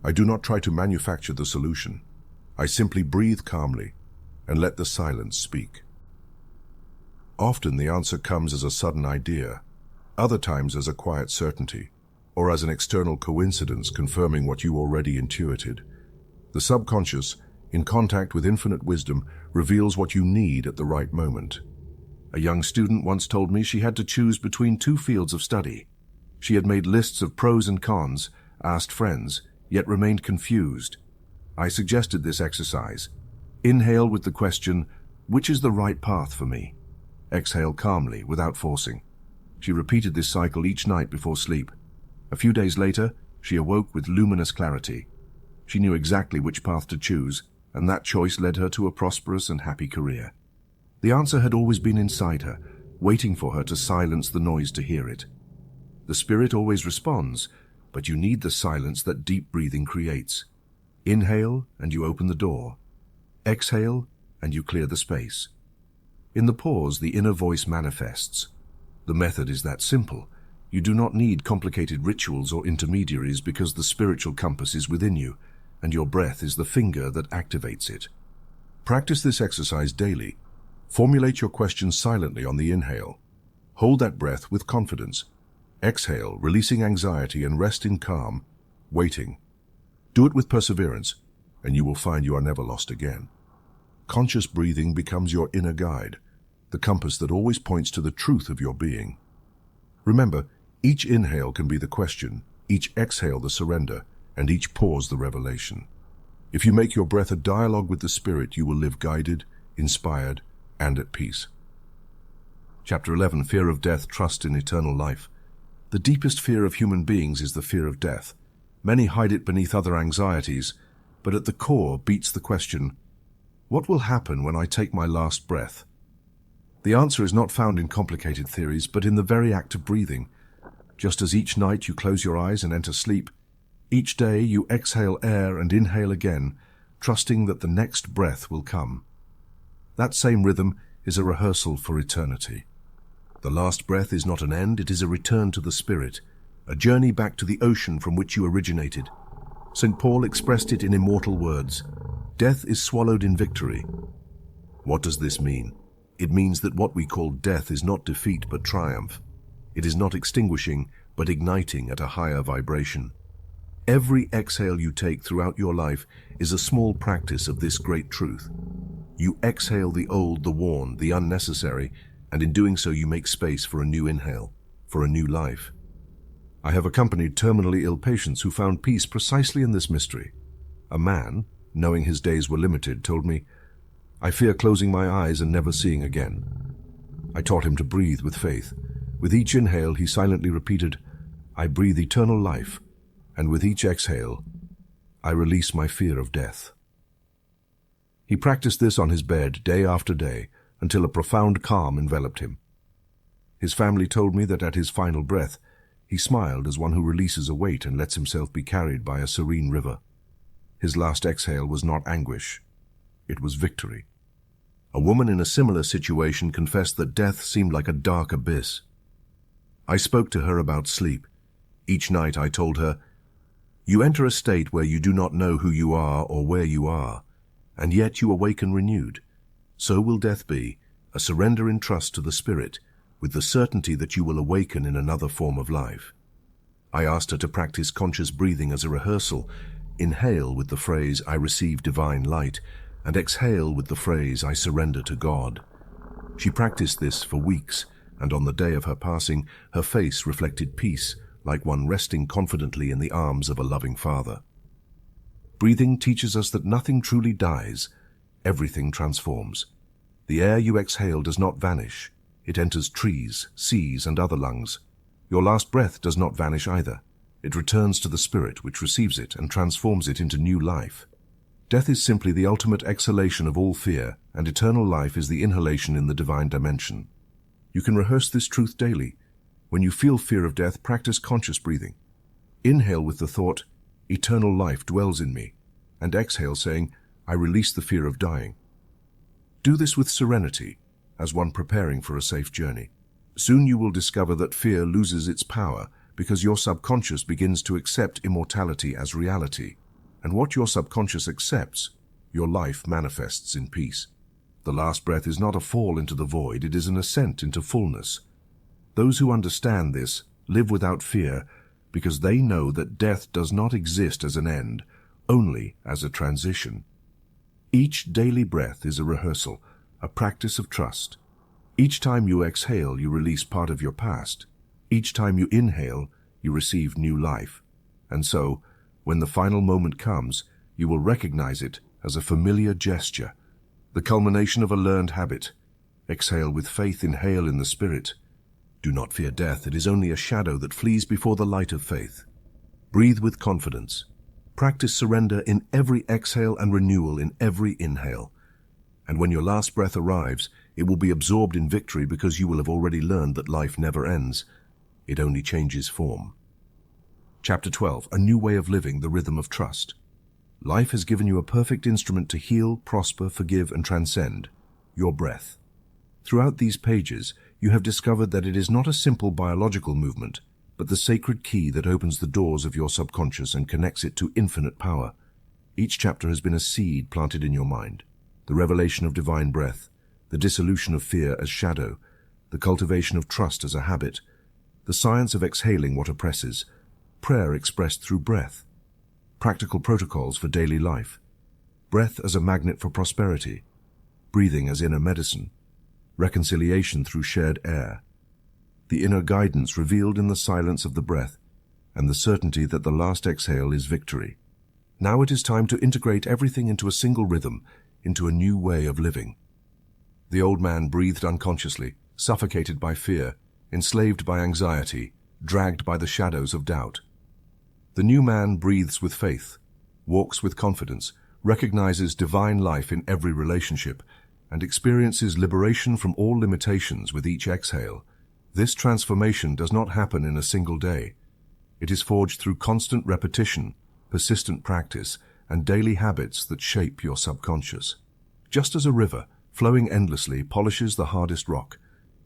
I do not try to manufacture the solution. I simply breathe calmly and let the silence speak." Often the answer comes as a sudden idea, other times as a quiet certainty, or as an external coincidence confirming what you already intuited. The subconscious, in contact with infinite wisdom, reveals what you need at the right moment. A young student once told me she had to choose between two fields of study. She had made lists of pros and cons, asked friends, yet remained confused. I suggested this exercise. Inhale with the question, "Which is the right path for me?" Exhale calmly, without forcing. She repeated this cycle each night before sleep. A few days later, she awoke with luminous clarity. She knew exactly which path to choose, and that choice led her to a prosperous and happy career. The answer had always been inside her, waiting for her to silence the noise to hear it. The spirit always responds, but you need the silence that deep breathing creates. Inhale, and you open the door. Exhale, and you clear the space. In the pause, the inner voice manifests. The method is that simple. You do not need complicated rituals or intermediaries because the spiritual compass is within you, and your breath is the finger that activates it. Practice this exercise daily. Formulate your questions silently on the inhale. Hold that breath with confidence. Exhale, releasing anxiety, and rest in calm, waiting. Do it with perseverance, and you will find you are never lost again. Conscious breathing becomes your inner guide, the compass that always points to the truth of your being. Remember, each inhale can be the question, each exhale the surrender, and each pause the revelation. If you make your breath a dialogue with the spirit, you will live guided, inspired, and at peace. Chapter 11, Fear of Death, Trust in Eternal Life. The deepest fear of human beings is the fear of death. Many hide it beneath other anxieties, but at the core beats the question, what will happen when I take my last breath? The answer is not found in complicated theories, but in the very act of breathing. Just as each night you close your eyes and enter sleep, each day you exhale air and inhale again, trusting that the next breath will come. That same rhythm is a rehearsal for eternity. The last breath is not an end, it is a return to the spirit, a journey back to the ocean from which you originated. St. Paul expressed it in immortal words, "Death is swallowed in victory." What does this mean? It means that what we call death is not defeat but triumph. It is not extinguishing but igniting at a higher vibration. Every exhale you take throughout your life is a small practice of this great truth. You exhale the old, the worn, the unnecessary, and in doing so you make space for a new inhale, for a new life. I have accompanied terminally ill patients who found peace precisely in this mystery. A man, knowing his days were limited, told me, "I fear closing my eyes and never seeing again." I taught him to breathe with faith. With each inhale, he silently repeated, "I breathe eternal life," and with each exhale, "I release my fear of death." He practiced this on his bed day after day until a profound calm enveloped him. His family told me that at his final breath, he smiled as one who releases a weight and lets himself be carried by a serene river. His last exhale was not anguish. It was victory. A woman in a similar situation confessed that death seemed like a dark abyss. I spoke to her about sleep. Each night I told her, "You enter a state where you do not know who you are or where you are, and yet you awaken renewed. So will death be, a surrender in trust to the Spirit, with the certainty that you will awaken in another form of life." I asked her to practice conscious breathing as a rehearsal. Inhale with the phrase, "I receive divine light," and exhale with the phrase, "I surrender to God." She practiced this for weeks, and on the day of her passing, her face reflected peace, like one resting confidently in the arms of a loving Father. Breathing teaches us that nothing truly dies. Everything transforms. The air you exhale does not vanish. It enters trees, seas, and other lungs. Your last breath does not vanish either. It returns to the Spirit, which receives it and transforms it into new life. Death is simply the ultimate exhalation of all fear, and eternal life is the inhalation in the divine dimension. You can rehearse this truth daily. When you feel fear of death, practice conscious breathing. Inhale with the thought, "Eternal life dwells in me," and exhale saying, "I release the fear of dying." Do this with serenity, as one preparing for a safe journey. Soon you will discover that fear loses its power because your subconscious begins to accept immortality as reality. And what your subconscious accepts, your life manifests in peace. The last breath is not a fall into the void, it is an ascent into fullness. Those who understand this live without fear because they know that death does not exist as an end, only as a transition. Each daily breath is a rehearsal, a practice of trust. Each time you exhale, you release part of your past. Each time you inhale, you receive new life. And so, when the final moment comes, you will recognize it as a familiar gesture, the culmination of a learned habit. Exhale with faith, inhale in the Spirit. Do not fear death, it is only a shadow that flees before the light of faith. Breathe with confidence. Practice surrender in every exhale and renewal in every inhale. And when your last breath arrives, it will be absorbed in victory because you will have already learned that life never ends. It only changes form. Chapter 12, A New Way of Living, the Rhythm of Trust. Life has given you a perfect instrument to heal, prosper, forgive, and transcend, your breath. Throughout these pages, you have discovered that it is not a simple biological movement, but the sacred key that opens the doors of your subconscious and connects it to infinite power. Each chapter has been a seed planted in your mind. The revelation of divine breath, the dissolution of fear as shadow, the cultivation of trust as a habit, the science of exhaling what oppresses, prayer expressed through breath, practical protocols for daily life, breath as a magnet for prosperity, breathing as inner medicine, reconciliation through shared air, the inner guidance revealed in the silence of the breath, and the certainty that the last exhale is victory. Now it is time to integrate everything into a single rhythm, into a new way of living. The old man breathed unconsciously, suffocated by fear, enslaved by anxiety, dragged by the shadows of doubt. The new man breathes with faith, walks with confidence, recognizes divine life in every relationship, and experiences liberation from all limitations with each exhale. This transformation does not happen in a single day. It is forged through constant repetition, persistent practice, and daily habits that shape your subconscious. Just as a river, flowing endlessly, polishes the hardest rock,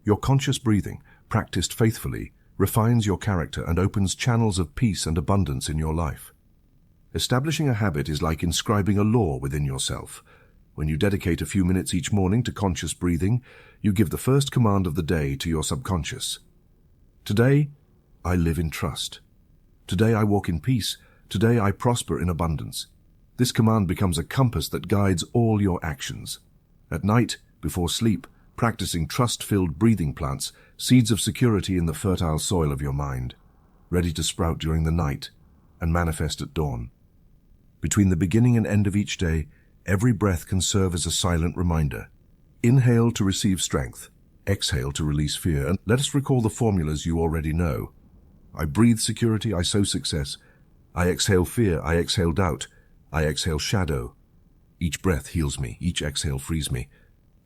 your conscious breathing, practiced faithfully, refines your character and opens channels of peace and abundance in your life. Establishing a habit is like inscribing a law within yourself. When you dedicate a few minutes each morning to conscious breathing, you give the first command of the day to your subconscious. Today, I live in trust. Today I walk in peace. Today I prosper in abundance. This command becomes a compass that guides all your actions. At night, before sleep, Practicing trust-filled breathing plants seeds of security in the fertile soil of your mind, ready to sprout during the night and manifest at dawn. Between the beginning and end of each day, every breath can serve as a silent reminder. Inhale to receive strength. Exhale to release fear. And let us recall the formulas you already know. I breathe security, I sow success. I exhale fear, I exhale doubt. I exhale shadow. Each breath heals me, each exhale frees me.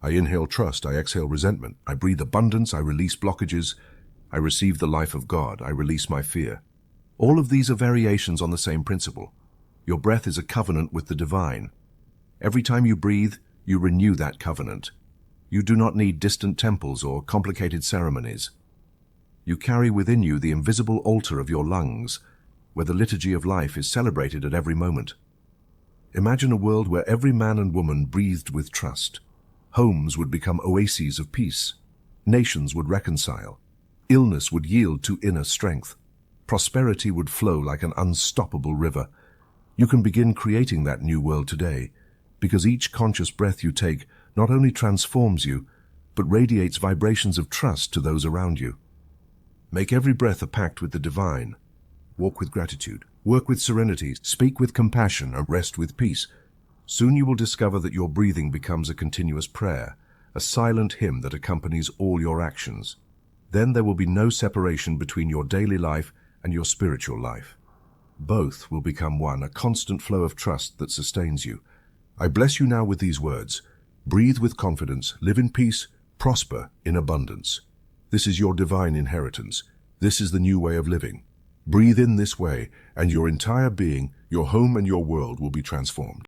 I inhale trust, I exhale resentment. I breathe abundance, I release blockages. I receive the life of God, I release my fear. All of these are variations on the same principle. Your breath is a covenant with the divine. Every time you breathe, you renew that covenant. You do not need distant temples or complicated ceremonies. You carry within you the invisible altar of your lungs, where the liturgy of life is celebrated at every moment. Imagine a world where every man and woman breathed with trust. Homes would become oases of peace. Nations would reconcile. Illness would yield to inner strength. Prosperity would flow like an unstoppable river. You can begin creating that new world today, because each conscious breath you take not only transforms you, but radiates vibrations of trust to those around you. Make every breath a pact with the divine. Walk with gratitude, work with serenity, speak with compassion, and rest with peace. Soon you will discover that your breathing becomes a continuous prayer, a silent hymn that accompanies all your actions. Then there will be no separation between your daily life and your spiritual life. Both will become one, a constant flow of trust that sustains you. I bless you now with these words. Breathe with confidence, live in peace, prosper in abundance. This is your divine inheritance. This is the new way of living. Breathe in this way, and your entire being, your home and your world will be transformed.